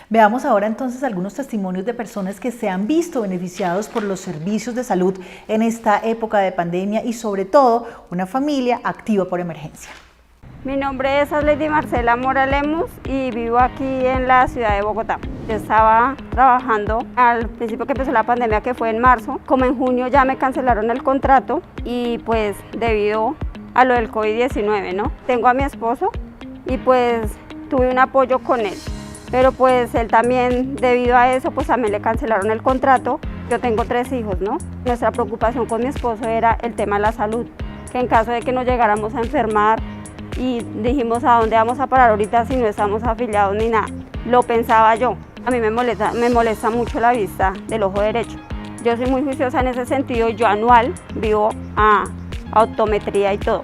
Veamos ahora entonces algunos testimonios de personas que se han visto beneficiados por los servicios de salud en esta época de pandemia y sobre todo una familia activa por emergencia. Mi nombre es Lady Marcela Mora Lemus y vivo aquí en la ciudad de Bogotá. Yo estaba trabajando al principio que empezó la pandemia, que fue en marzo. Como en junio ya me cancelaron el contrato y pues debido a lo del COVID-19, ¿no? Tengo a mi esposo y pues tuve un apoyo con él. Pero pues él también, debido a eso, pues también le cancelaron el contrato. Yo tengo 3 hijos, ¿no? Nuestra preocupación con mi esposo era el tema de la salud, que en caso de que nos llegáramos a enfermar y dijimos a dónde vamos a parar ahorita si no estamos afiliados ni nada. Lo pensaba yo. A mí me molesta mucho la vista del ojo derecho. Yo soy muy juiciosa en ese sentido, yo anual vivo a optometría y todo.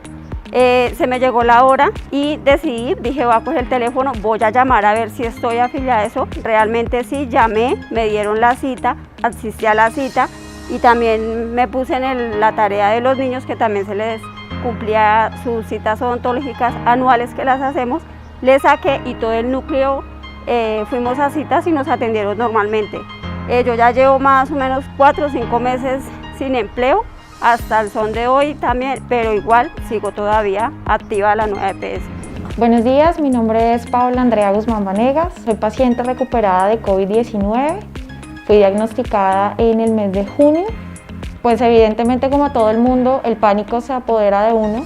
Se me llegó la hora y decidí, dije voy a coger el teléfono, voy a llamar a ver si estoy afiliada a eso. Realmente sí, llamé, me dieron la cita, asistí a la cita y también me puse en la tarea de los niños que también se les cumplía sus citas odontológicas anuales que las hacemos. Les saqué y todo el núcleo fuimos a citas y nos atendieron normalmente. Yo ya llevo más o menos 4 o 5 meses sin empleo. Hasta el son de hoy también, pero igual sigo todavía activa la nueva EPS. Buenos días, mi nombre es Paula Andrea Guzmán Vanegas, soy paciente recuperada de COVID-19, fui diagnosticada en el mes de junio. Pues evidentemente, como todo el mundo, el pánico se apodera de uno.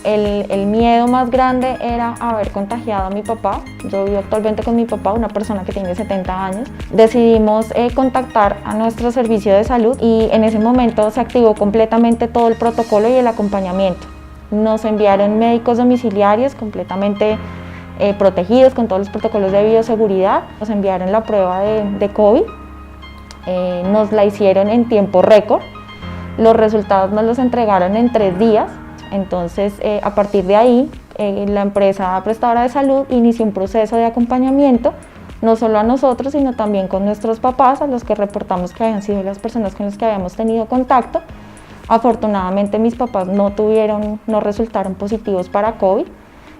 El miedo más grande era haber contagiado a mi papá. Yo vivo actualmente con mi papá, una persona que tiene 70 años. Decidimos contactar a nuestro servicio de salud y en ese momento se activó completamente todo el protocolo y el acompañamiento. Nos enviaron médicos domiciliarios completamente protegidos con todos los protocolos de bioseguridad. Nos enviaron la prueba de COVID, nos la hicieron en tiempo récord. Los resultados nos los entregaron en 3 días. Entonces, a partir de ahí, la empresa prestadora de salud inició un proceso de acompañamiento, no solo a nosotros, sino también con nuestros papás, a los que reportamos que habían sido las personas con las que habíamos tenido contacto. Afortunadamente, mis papás no resultaron positivos para COVID,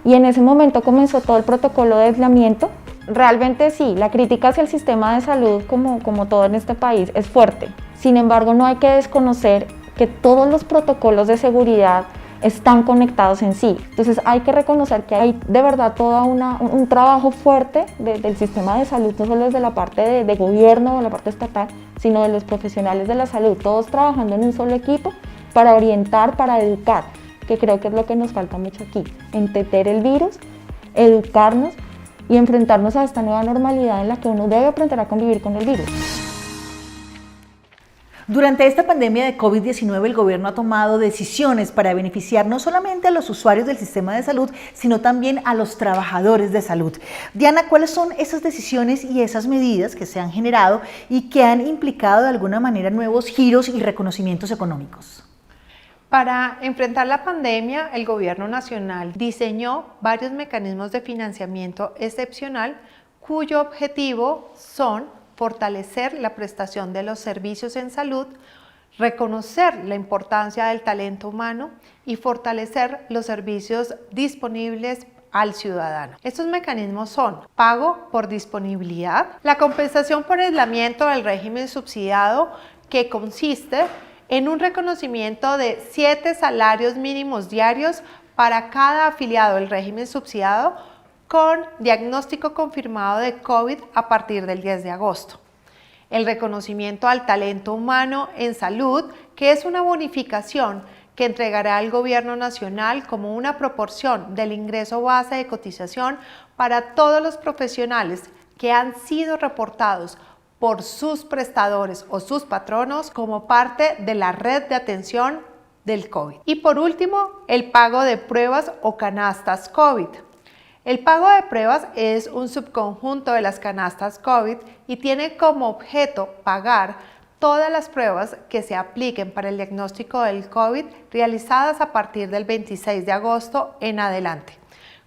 y en ese momento comenzó todo el protocolo de aislamiento. Realmente sí, la crítica hacia el sistema de salud, como todo en este país, es fuerte. Sin embargo, no hay que desconocer que todos los protocolos de seguridad están conectados en sí. Entonces hay que reconocer que hay de verdad todo un trabajo fuerte del sistema de salud, no solo desde la parte de gobierno o la parte estatal, sino de los profesionales de la salud, todos trabajando en un solo equipo para orientar, para educar, que creo que es lo que nos falta mucho aquí, entender el virus, educarnos y enfrentarnos a esta nueva normalidad en la que uno debe aprender a convivir con el virus. Durante esta pandemia de COVID-19, el gobierno ha tomado decisiones para beneficiar no solamente a los usuarios del sistema de salud, sino también a los trabajadores de salud. Diana, ¿cuáles son esas decisiones y esas medidas que se han generado y que han implicado de alguna manera nuevos giros y reconocimientos económicos? Para enfrentar la pandemia, el Gobierno Nacional diseñó varios mecanismos de financiamiento excepcional cuyo objetivo son fortalecer la prestación de los servicios en salud, reconocer la importancia del talento humano y fortalecer los servicios disponibles al ciudadano. Estos mecanismos son pago por disponibilidad, la compensación por aislamiento del régimen subsidiado, que consiste en un reconocimiento de 7 salarios mínimos diarios para cada afiliado del régimen subsidiado con diagnóstico confirmado de COVID a partir del 10 de agosto. El reconocimiento al talento humano en salud, que es una bonificación que entregará el Gobierno Nacional como una proporción del ingreso base de cotización para todos los profesionales que han sido reportados por sus prestadores o sus patronos como parte de la red de atención del COVID. Y por último, el pago de pruebas o canastas COVID. El pago de pruebas es un subconjunto de las canastas COVID y tiene como objeto pagar todas las pruebas que se apliquen para el diagnóstico del COVID realizadas a partir del 26 de agosto en adelante.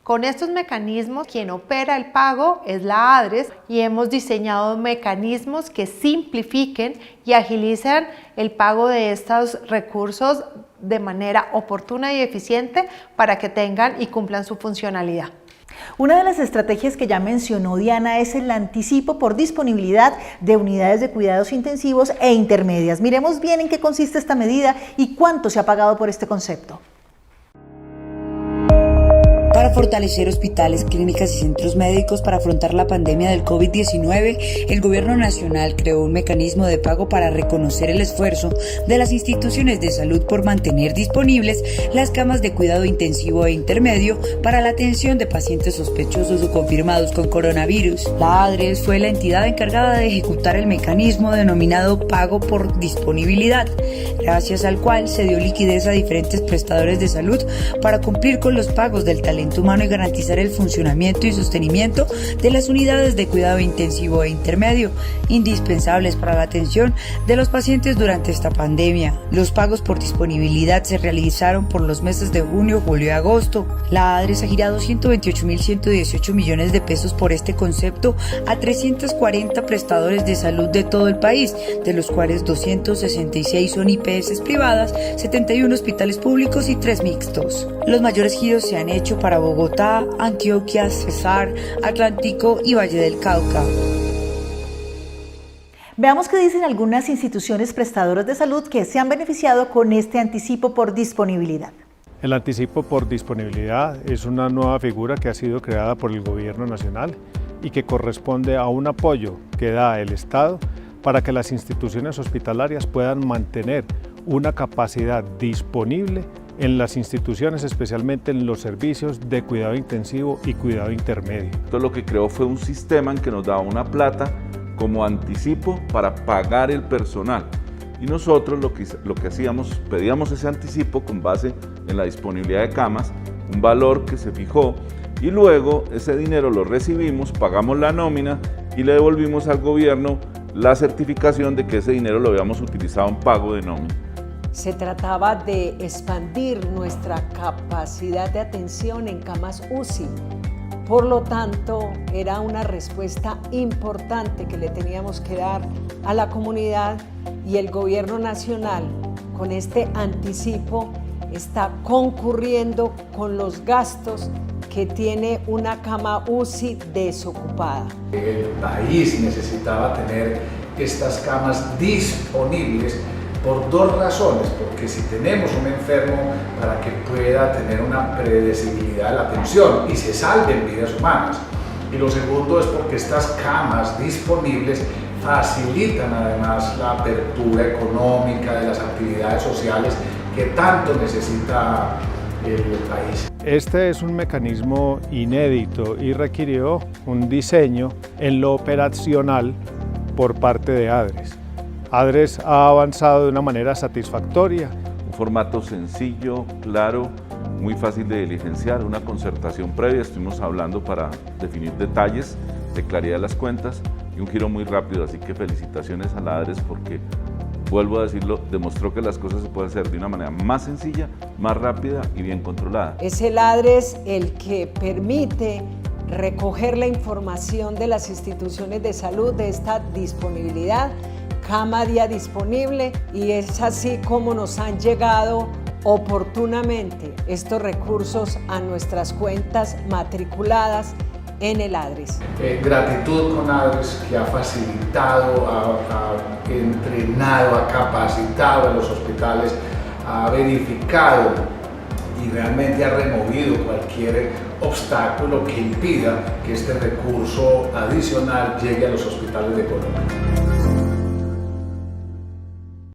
Con estos mecanismos, quien opera el pago es la ADRES y hemos diseñado mecanismos que simplifiquen y agilicen el pago de estos recursos de manera oportuna y eficiente para que tengan y cumplan su funcionalidad. Una de las estrategias que ya mencionó Diana es el anticipo por disponibilidad de unidades de cuidados intensivos e intermedias. Miremos bien en qué consiste esta medida y cuánto se ha pagado por este concepto. Para fortalecer hospitales, clínicas y centros médicos para afrontar la pandemia del COVID-19, el Gobierno Nacional creó un mecanismo de pago para reconocer el esfuerzo de las instituciones de salud por mantener disponibles las camas de cuidado intensivo e intermedio para la atención de pacientes sospechosos o confirmados con coronavirus. La ADRES fue la entidad encargada de ejecutar el mecanismo denominado pago por disponibilidad, gracias al cual se dio liquidez a diferentes prestadores de salud para cumplir con los pagos del talento humano y garantizar el funcionamiento y sostenimiento de las unidades de cuidado intensivo e intermedio, indispensables para la atención de los pacientes durante esta pandemia. Los pagos por disponibilidad se realizaron por los meses de junio, julio y agosto. La ADRES ha girado 128.118 millones de pesos por este concepto a 340 prestadores de salud de todo el país, de los cuales 266 son IPS privadas, 71 hospitales públicos y 3 mixtos. Los mayores giros se han hecho para Bogotá, Antioquia, Cesar, Atlántico y Valle del Cauca. Veamos qué dicen algunas instituciones prestadoras de salud que se han beneficiado con este anticipo por disponibilidad. El anticipo por disponibilidad es una nueva figura que ha sido creada por el Gobierno Nacional y que corresponde a un apoyo que da el Estado para que las instituciones hospitalarias puedan mantener una capacidad disponible en las instituciones, especialmente en los servicios de cuidado intensivo y cuidado intermedio. Esto lo que creó fue un sistema en que nos daba una plata como anticipo para pagar el personal. Y nosotros lo que hacíamos, pedíamos ese anticipo con base en la disponibilidad de camas, un valor que se fijó, y luego ese dinero lo recibimos, pagamos la nómina y le devolvimos al gobierno la certificación de que ese dinero lo habíamos utilizado en pago de nómina. Se trataba de expandir nuestra capacidad de atención en camas UCI. Por lo tanto, era una respuesta importante que le teníamos que dar a la comunidad, y el Gobierno Nacional, con este anticipo, está concurriendo con los gastos que tiene una cama UCI desocupada. El país necesitaba tener estas camas disponibles por dos razones: porque si tenemos un enfermo, para que pueda tener una predecibilidad de la atención y se salven vidas humanas, y lo segundo es porque estas camas disponibles facilitan además la apertura económica de las actividades sociales que tanto necesita el país. Este es un mecanismo inédito y requirió un diseño en lo operacional por parte de ADRES. ADRES ha avanzado de una manera satisfactoria. Un formato sencillo, claro, muy fácil de diligenciar, una concertación previa, estuvimos hablando para definir detalles de claridad de las cuentas y un giro muy rápido, así que felicitaciones a la ADRES porque, vuelvo a decirlo, demostró que las cosas se pueden hacer de una manera más sencilla, más rápida y bien controlada. Es el ADRES el que permite recoger la información de las instituciones de salud de esta disponibilidad, cama día disponible, y es así como nos han llegado oportunamente estos recursos a nuestras cuentas matriculadas en el ADRES. Gratitud con ADRES, que ha facilitado, ha entrenado, ha capacitado a los hospitales, ha verificado y realmente ha removido cualquier obstáculo que impida que este recurso adicional llegue a los hospitales de Colombia.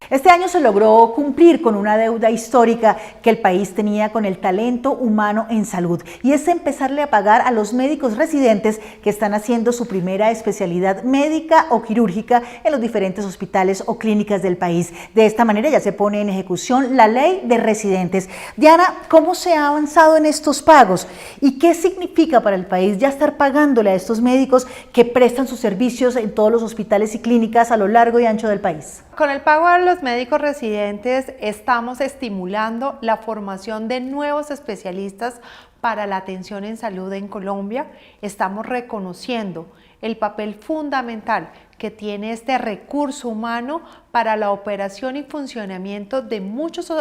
Este año se logró cumplir con una deuda histórica que el país tenía con el talento humano en salud, y es empezarle a pagar a los médicos residentes que están haciendo su primera especialidad médica o quirúrgica en los diferentes hospitales o clínicas del país. De esta manera ya se pone en ejecución la ley de residentes. Diana, ¿cómo se ha avanzado en estos pagos y qué significa para el país ya estar pagándole a estos médicos que prestan sus servicios en todos los hospitales y clínicas a lo largo y ancho del país? Con el pago a los médicos residentes estamos estimulando la formación de nuevos especialistas para la atención en salud en Colombia. Estamos reconociendo el papel fundamental que tiene este recurso humano para la operación y funcionamiento de muchos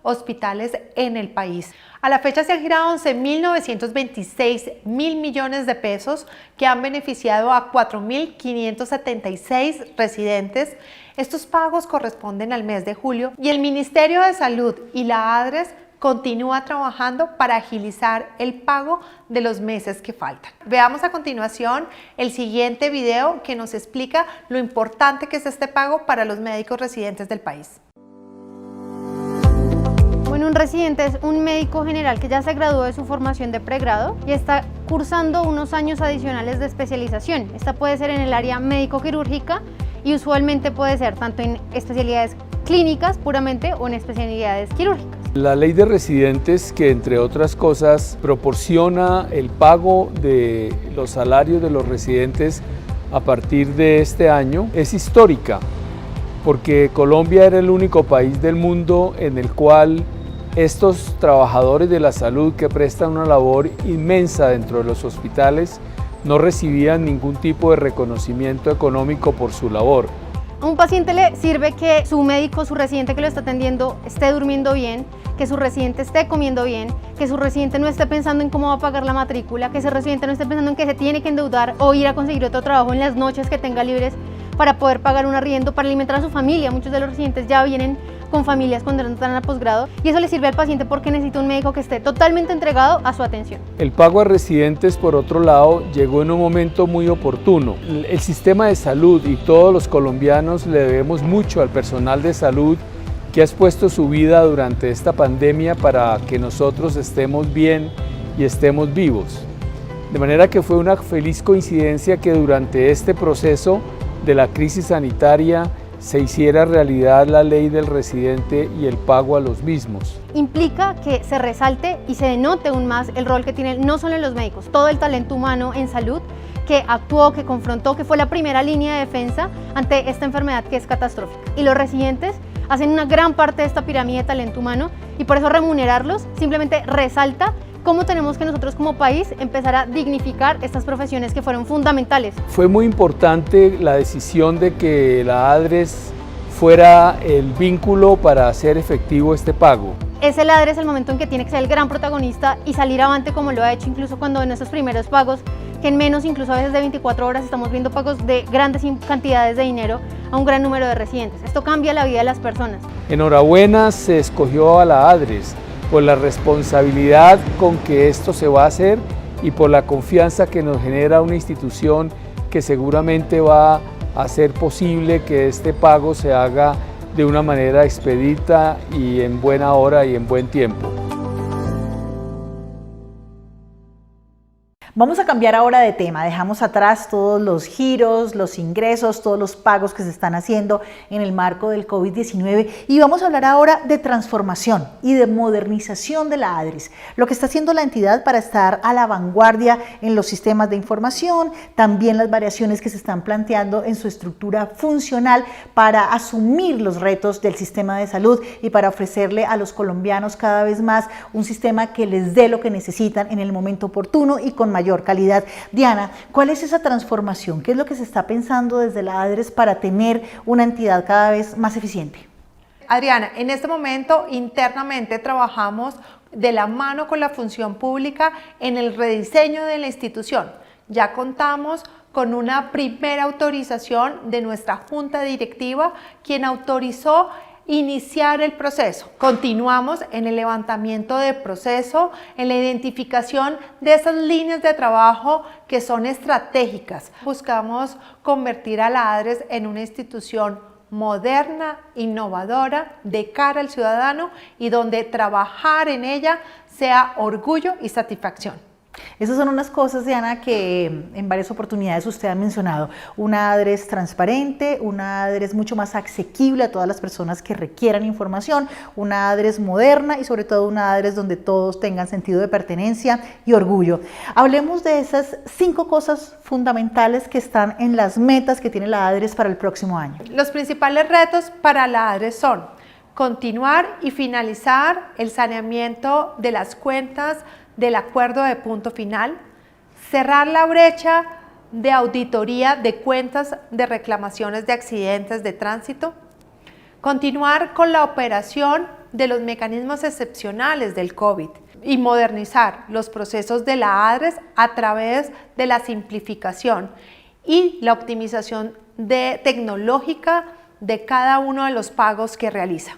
hospitales en el país. A la fecha se han girado 11.926 millones de pesos que han beneficiado a 4.576 residentes. Estos pagos corresponden al mes de julio y el Ministerio de Salud y la ADRES continúa trabajando para agilizar el pago de los meses que faltan. Veamos a continuación el siguiente video que nos explica lo importante que es este pago para los médicos residentes del país. Bueno, un residente es un médico general que ya se graduó de su formación de pregrado y está cursando unos años adicionales de especialización. Esta puede ser en el área médico-quirúrgica y usualmente puede ser tanto en especialidades clínicas puramente o en especialidades quirúrgicas. La ley de residentes, que entre otras cosas proporciona el pago de los salarios de los residentes a partir de este año, es histórica, porque Colombia era el único país del mundo en el cual estos trabajadores de la salud que prestan una labor inmensa dentro de los hospitales no recibían ningún tipo de reconocimiento económico por su labor. A un paciente le sirve que su médico, su residente que lo está atendiendo, esté durmiendo bien, que su residente esté comiendo bien, que su residente no esté pensando en cómo va a pagar la matrícula, que ese residente no esté pensando en que se tiene que endeudar o ir a conseguir otro trabajo en las noches que tenga libres para poder pagar un arriendo, para alimentar a su familia. Muchos de los residentes ya vienen con familias cuando están a posgrado y eso le sirve al paciente porque necesita un médico que esté totalmente entregado a su atención. El pago a residentes, por otro lado, llegó en un momento muy oportuno. El sistema de salud y todos los colombianos le debemos mucho al personal de salud que ha expuesto su vida durante esta pandemia para que nosotros estemos bien y estemos vivos. De manera que fue una feliz coincidencia que durante este proceso de la crisis sanitaria se hiciera realidad la ley del residente y el pago a los mismos. Implica que se resalte y se denote aún más el rol que tienen no solo los médicos, todo el talento humano en salud que actuó, que confrontó, que fue la primera línea de defensa ante esta enfermedad que es catastrófica. Y los residentes hacen una gran parte de esta pirámide de talento humano y por eso remunerarlos simplemente resalta cómo tenemos que nosotros como país empezar a dignificar estas profesiones que fueron fundamentales. Fue muy importante la decisión de que la ADRES fuera el vínculo para hacer efectivo este pago. Es el ADRES el momento en que tiene que ser el gran protagonista y salir avante como lo ha hecho incluso cuando en nuestros primeros pagos, que en menos incluso a veces de 24 horas estamos viendo pagos de grandes cantidades de dinero a un gran número de residentes. Esto cambia la vida de las personas. Enhorabuena, se escogió a la ADRES por la responsabilidad con que esto se va a hacer y por la confianza que nos genera una institución que seguramente va a hacer posible que este pago se haga de una manera expedita y en buena hora y en buen tiempo. Vamos a cambiar ahora de tema, dejamos atrás todos los giros, los ingresos, todos los pagos que se están haciendo en el marco del COVID-19 y vamos a hablar ahora de transformación y de modernización de la ADRES, lo que está haciendo la entidad para estar a la vanguardia en los sistemas de información, también las variaciones que se están planteando en su estructura funcional para asumir los retos del sistema de salud y para ofrecerle a los colombianos cada vez más un sistema que les dé lo que necesitan en el momento oportuno y con mayor calidad. Diana, ¿cuál es esa transformación? ¿Qué es lo que se está pensando desde la ADRES para tener una entidad cada vez más eficiente? Adriana, en este momento internamente trabajamos de la mano con la función pública en el rediseño de la institución. Ya contamos con una primera autorización de nuestra junta directiva, quien autorizó iniciar el proceso. Continuamos en el levantamiento de proceso, en la identificación de esas líneas de trabajo que son estratégicas. Buscamos convertir a la ADRES en una institución moderna, innovadora, de cara al ciudadano y donde trabajar en ella sea orgullo y satisfacción. Esas son unas cosas, Diana, que en varias oportunidades usted ha mencionado. Una ADRES transparente, una ADRES mucho más asequible a todas las personas que requieran información, una ADRES moderna y sobre todo una ADRES donde todos tengan sentido de pertenencia y orgullo. Hablemos de esas 5 cosas fundamentales que están en las metas que tiene la ADRES para el próximo año. Los principales retos para la ADRES son continuar y finalizar el saneamiento de las cuentas del acuerdo de punto final, cerrar la brecha de auditoría de cuentas de reclamaciones de accidentes de tránsito, continuar con la operación de los mecanismos excepcionales del COVID y modernizar los procesos de la ADRES a través de la simplificación y la optimización tecnológica de cada uno de los pagos que realiza.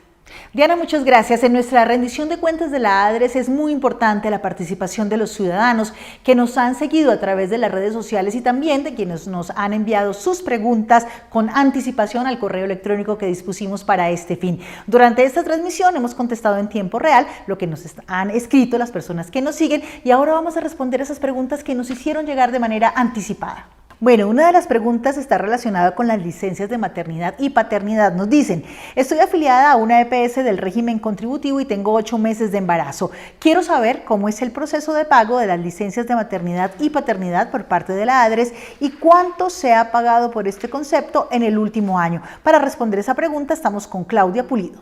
Diana, muchas gracias. En nuestra rendición de cuentas de la ADRES es muy importante la participación de los ciudadanos que nos han seguido a través de las redes sociales y también de quienes nos han enviado sus preguntas con anticipación al correo electrónico que dispusimos para este fin. Durante esta transmisión hemos contestado en tiempo real lo que nos han escrito las personas que nos siguen y ahora vamos a responder esas preguntas que nos hicieron llegar de manera anticipada. Bueno, una de las preguntas está relacionada con las licencias de maternidad y paternidad. Nos dicen, estoy afiliada a una EPS del régimen contributivo y tengo 8 meses de embarazo. Quiero saber cómo es el proceso de pago de las licencias de maternidad y paternidad por parte de la ADRES y cuánto se ha pagado por este concepto en el último año. Para responder esa pregunta estamos con Claudia Pulido.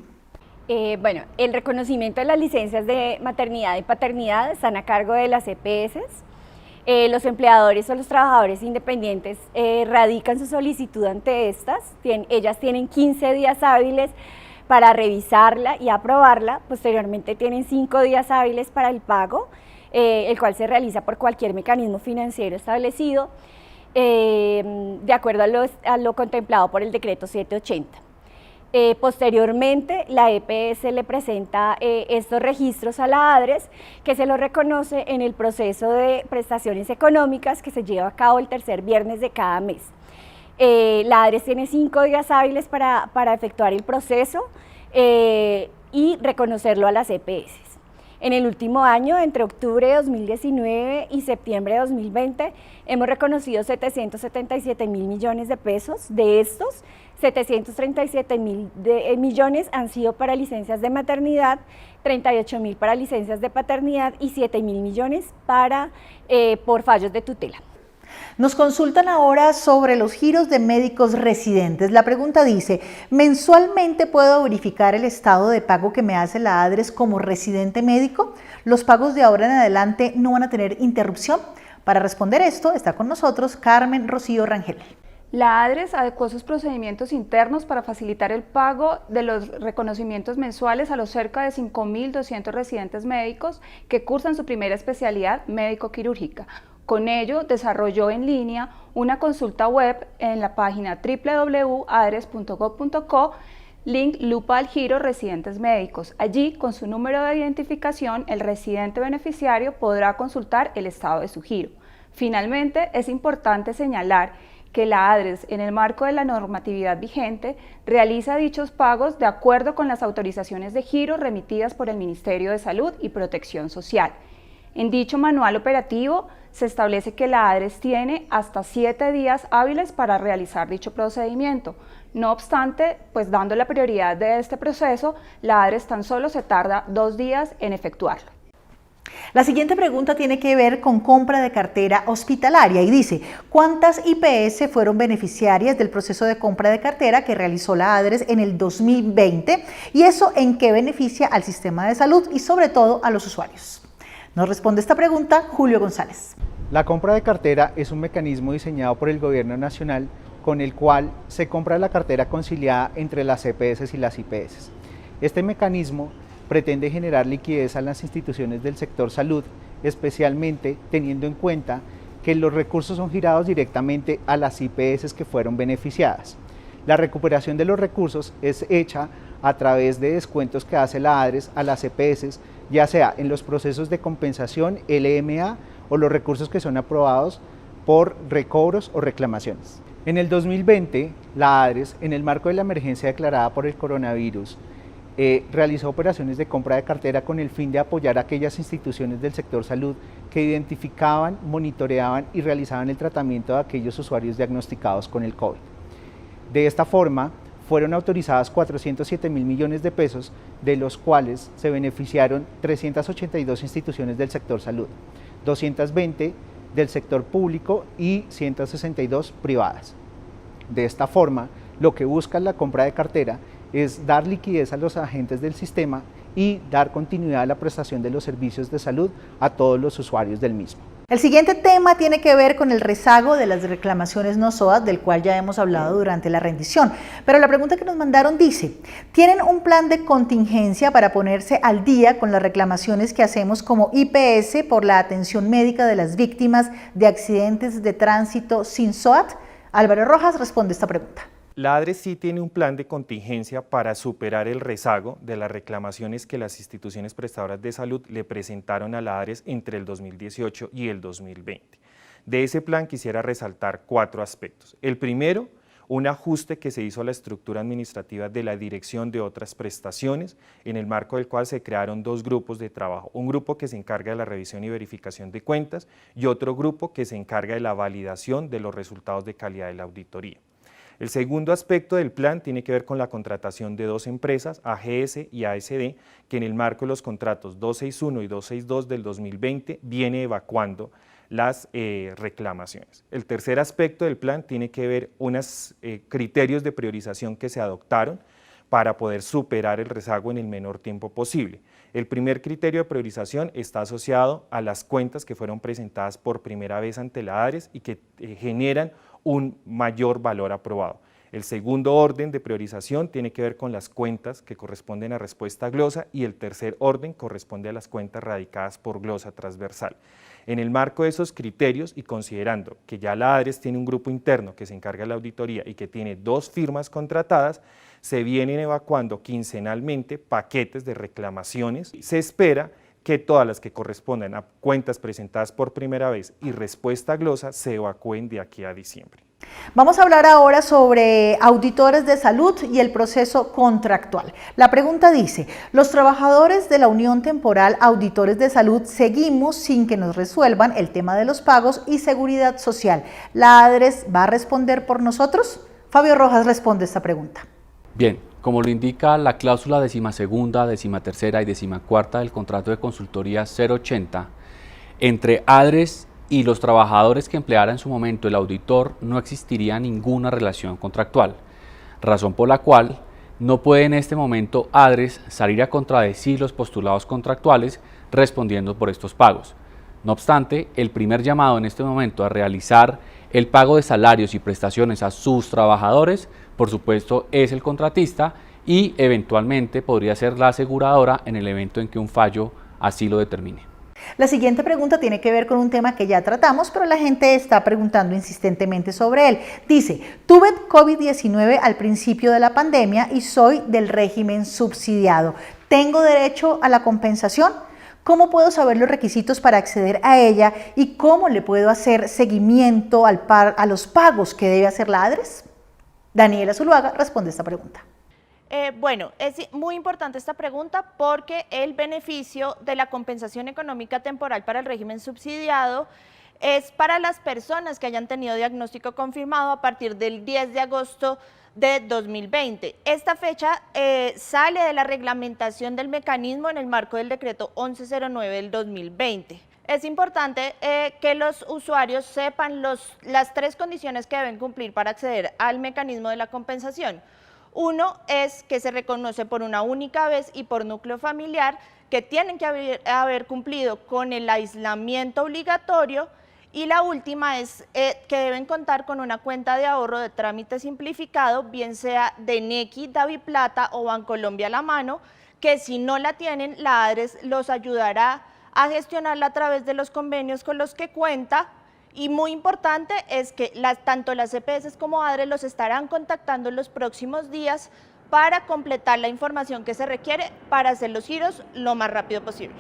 Bueno, el reconocimiento de las licencias de maternidad y paternidad están a cargo de las EPS. Los empleadores o los trabajadores independientes radican su solicitud ante estas, ellas tienen 15 días hábiles para revisarla y aprobarla, posteriormente tienen 5 días hábiles para el pago, el cual se realiza por cualquier mecanismo financiero establecido, de acuerdo a lo contemplado por el decreto 780. Posteriormente, la EPS le presenta estos registros a la ADRES, que se los reconoce en el proceso de prestaciones económicas que se lleva a cabo el tercer viernes de cada mes. La ADRES tiene 5 días hábiles para efectuar el proceso y reconocerlo a las EPS. En el último año, entre octubre de 2019 y septiembre de 2020, hemos reconocido 777.000 millones de pesos. De estos, 737.000 millones han sido para licencias de maternidad, 38.000 para licencias de paternidad y 7.000 millones por fallos de tutela. Nos consultan ahora sobre los giros de médicos residentes. La pregunta dice, ¿mensualmente puedo verificar el estado de pago que me hace la ADRES como residente médico? ¿Los pagos de ahora en adelante no van a tener interrupción? Para responder esto está con nosotros Carmen Rocío Rangel. La ADRES adecuó sus procedimientos internos para facilitar el pago de los reconocimientos mensuales a los cerca de 5.200 residentes médicos que cursan su primera especialidad médico-quirúrgica. Con ello, desarrolló en línea una consulta web en la página www.adres.gov.co, link lupa al giro residentes médicos. Allí, con su número de identificación, el residente beneficiario podrá consultar el estado de su giro. Finalmente, es importante señalar que la ADRES, en el marco de la normatividad vigente, realiza dichos pagos de acuerdo con las autorizaciones de giro remitidas por el Ministerio de Salud y Protección Social. En dicho manual operativo se establece que la ADRES tiene hasta 7 días hábiles para realizar dicho procedimiento. No obstante, pues dando la prioridad de este proceso, la ADRES tan solo se tarda 2 días en efectuarlo. La siguiente pregunta tiene que ver con compra de cartera hospitalaria y dice, ¿cuántas IPS fueron beneficiarias del proceso de compra de cartera que realizó la ADRES en el 2020? ¿Y eso en qué beneficia al sistema de salud y sobre todo a los usuarios? Nos responde esta pregunta Julio González. La compra de cartera es un mecanismo diseñado por el Gobierno Nacional con el cual se compra la cartera conciliada entre las EPS y las IPS. Este mecanismo pretende generar liquidez a las instituciones del sector salud, especialmente teniendo en cuenta que los recursos son girados directamente a las IPS que fueron beneficiadas. La recuperación de los recursos es hecha a través de descuentos que hace la ADRES a las EPS, ya sea en los procesos de compensación, LMA o los recursos que son aprobados por recobros o reclamaciones. En el 2020, la ADRES, en el marco de la emergencia declarada por el coronavirus, realizó operaciones de compra de cartera con el fin de apoyar a aquellas instituciones del sector salud que identificaban, monitoreaban y realizaban el tratamiento de aquellos usuarios diagnosticados con el COVID. De esta forma, fueron autorizadas 407.000 millones de pesos, de los cuales se beneficiaron 382 instituciones del sector salud, 220 del sector público y 162 privadas. De esta forma, lo que busca la compra de cartera es dar liquidez a los agentes del sistema y dar continuidad a la prestación de los servicios de salud a todos los usuarios del mismo. El siguiente tema tiene que ver con el rezago de las reclamaciones no SOAT, del cual ya hemos hablado durante la rendición. Pero la pregunta que nos mandaron dice, ¿tienen un plan de contingencia para ponerse al día con las reclamaciones que hacemos como IPS por la atención médica de las víctimas de accidentes de tránsito sin SOAT? Álvaro Rojas responde esta pregunta. La ADRES sí tiene un plan de contingencia para superar el rezago de las reclamaciones que las instituciones prestadoras de salud le presentaron a la ADRES entre el 2018 y el 2020. De ese plan quisiera resaltar 4 aspectos. El primero, un ajuste que se hizo a la estructura administrativa de la dirección de otras prestaciones, en el marco del cual se crearon 2 grupos de trabajo, un grupo que se encarga de la revisión y verificación de cuentas y otro grupo que se encarga de la validación de los resultados de calidad de la auditoría. El segundo aspecto del plan tiene que ver con la contratación de 2 empresas, AGS y ASD, que en el marco de los contratos 261 y 262 del 2020 viene evacuando las reclamaciones. El tercer aspecto del plan tiene que ver unos criterios de priorización que se adoptaron para poder superar el rezago en el menor tiempo posible. El primer criterio de priorización está asociado a las cuentas que fueron presentadas por primera vez ante la ADRES y que generan un mayor valor aprobado. El segundo orden de priorización tiene que ver con las cuentas que corresponden a respuesta glosa y el tercer orden corresponde a las cuentas radicadas por glosa transversal. En el marco de esos criterios y considerando que ya la ADRES tiene un grupo interno que se encarga de la auditoría y que tiene 2 firmas contratadas, se vienen evacuando quincenalmente paquetes de reclamaciones. Se espera que todas las que correspondan a cuentas presentadas por primera vez y respuesta glosa se evacúen de aquí a diciembre. Vamos a hablar ahora sobre auditores de salud y el proceso contractual. La pregunta dice, los trabajadores de la Unión Temporal Auditores de Salud seguimos sin que nos resuelvan el tema de los pagos y seguridad social. ¿La ADRES va a responder por nosotros? Fabio Rojas responde esta pregunta. Bien, como lo indica la cláusula 12ª, 13ª y 14ª del contrato de consultoría 080, entre ADRES y los trabajadores que empleara en su momento el auditor no existiría ninguna relación contractual, razón por la cual no puede en este momento ADRES salir a contradecir los postulados contractuales respondiendo por estos pagos. No obstante, el primer llamado en este momento a realizar el pago de salarios y prestaciones a sus trabajadores, por supuesto, es el contratista y eventualmente podría ser la aseguradora en el evento en que un fallo así lo determine. La siguiente pregunta tiene que ver con un tema que ya tratamos, pero la gente está preguntando insistentemente sobre él. Dice, tuve COVID-19 al principio de la pandemia y soy del régimen subsidiado. ¿Tengo derecho a la compensación? ¿Cómo puedo saber los requisitos para acceder a ella y cómo le puedo hacer seguimiento a los pagos que debe hacer la ADRES? Daniela Zuluaga responde esta pregunta. Bueno, es muy importante esta pregunta porque el beneficio de la compensación económica temporal para el régimen subsidiado es para las personas que hayan tenido diagnóstico confirmado a partir del 10 de agosto de 2020. Esta fecha sale de la reglamentación del mecanismo en el marco del decreto 1109 del 2020. Es importante que los usuarios sepan las 3 condiciones que deben cumplir para acceder al mecanismo de la compensación. Uno es que se reconoce por una única vez y por núcleo familiar, que tienen que haber cumplido con el aislamiento obligatorio, y la última es que deben contar con una cuenta de ahorro de trámite simplificado, bien sea de Nequi, DaviPlata o Bancolombia a la mano, que si no la tienen, la ADRES los ayudará a gestionarla a través de los convenios con los que cuenta. Y muy importante es que tanto las EPS como ADRES los estarán contactando en los próximos días para completar la información que se requiere para hacer los giros lo más rápido posible.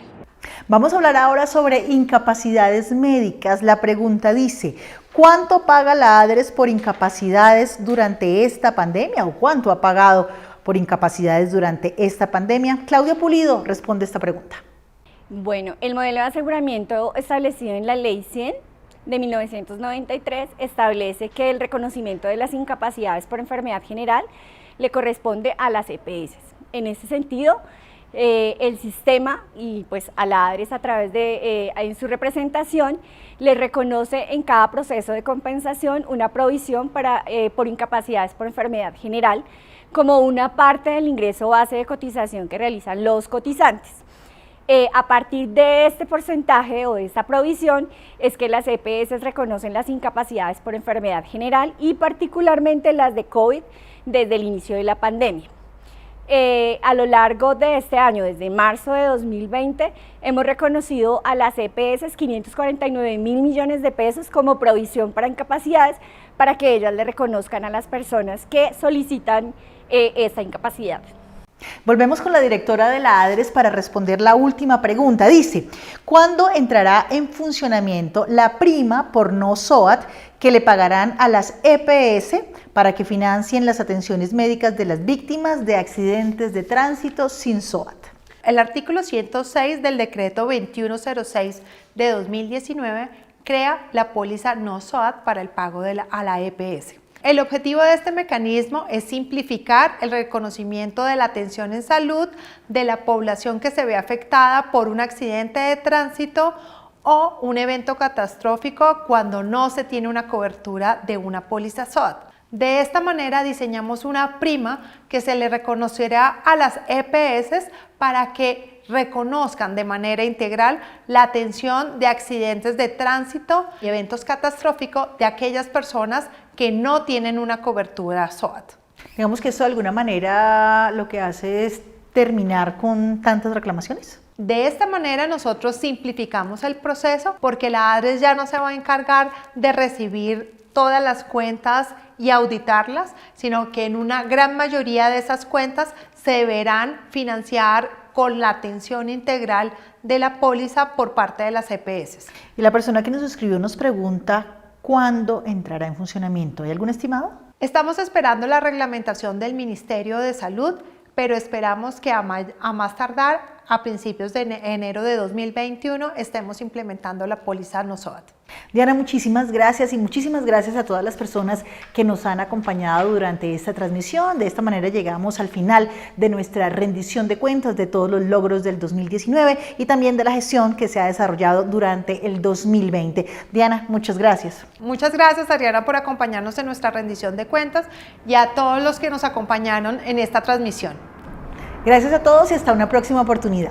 Vamos a hablar ahora sobre incapacidades médicas. La pregunta dice, ¿cuánto paga la ADRES por incapacidades durante esta pandemia o cuánto ha pagado por incapacidades durante esta pandemia? Claudia Pulido responde esta pregunta. Bueno, el modelo de aseguramiento establecido en la Ley 100 de 1993 establece que el reconocimiento de las incapacidades por enfermedad general le corresponde a las EPS. En ese sentido, el sistema y pues a la ADRES a través de en su representación le reconoce en cada proceso de compensación una provisión por incapacidades por enfermedad general como una parte del ingreso base de cotización que realizan los cotizantes. A partir de este porcentaje o de esta provisión es que las EPS reconocen las incapacidades por enfermedad general y particularmente las de COVID desde el inicio de la pandemia. A lo largo de este año, desde marzo de 2020, hemos reconocido a las EPS 549.000 millones de pesos como provisión para incapacidades, para que ellas le reconozcan a las personas que solicitan esta incapacidad. Volvemos con la directora de la ADRES para responder la última pregunta. Dice, ¿cuándo entrará en funcionamiento la prima por no SOAT que le pagarán a las EPS para que financien las atenciones médicas de las víctimas de accidentes de tránsito sin SOAT? El artículo 106 del decreto 2106 de 2019 crea la póliza no SOAT para el pago a la EPS. El objetivo de este mecanismo es simplificar el reconocimiento de la atención en salud de la población que se ve afectada por un accidente de tránsito o un evento catastrófico cuando no se tiene una cobertura de una póliza SOAT. De esta manera diseñamos una prima que se le reconocerá a las EPS para que reconozcan de manera integral la atención de accidentes de tránsito y eventos catastróficos de aquellas personas que no tienen una cobertura SOAT. Digamos que esto de alguna manera lo que hace es terminar con tantas reclamaciones. De esta manera nosotros simplificamos el proceso porque la ADRES ya no se va a encargar de recibir todas las cuentas y auditarlas, sino que en una gran mayoría de esas cuentas se deberán financiar con la atención integral de la póliza por parte de las EPS. Y la persona que nos escribió nos pregunta ¿cuándo entrará en funcionamiento? ¿Hay algún estimado? Estamos esperando la reglamentación del Ministerio de Salud, pero esperamos que a más tardar a principios de enero de 2021 estemos implementando la póliza no SOAT. Diana, muchísimas gracias y muchísimas gracias a todas las personas que nos han acompañado durante esta transmisión. De esta manera llegamos al final de nuestra rendición de cuentas de todos los logros del 2019 y también de la gestión que se ha desarrollado durante el 2020. Diana, muchas gracias. Muchas gracias, Ariana, por acompañarnos en nuestra rendición de cuentas y a todos los que nos acompañaron en esta transmisión. Gracias a todos y hasta una próxima oportunidad.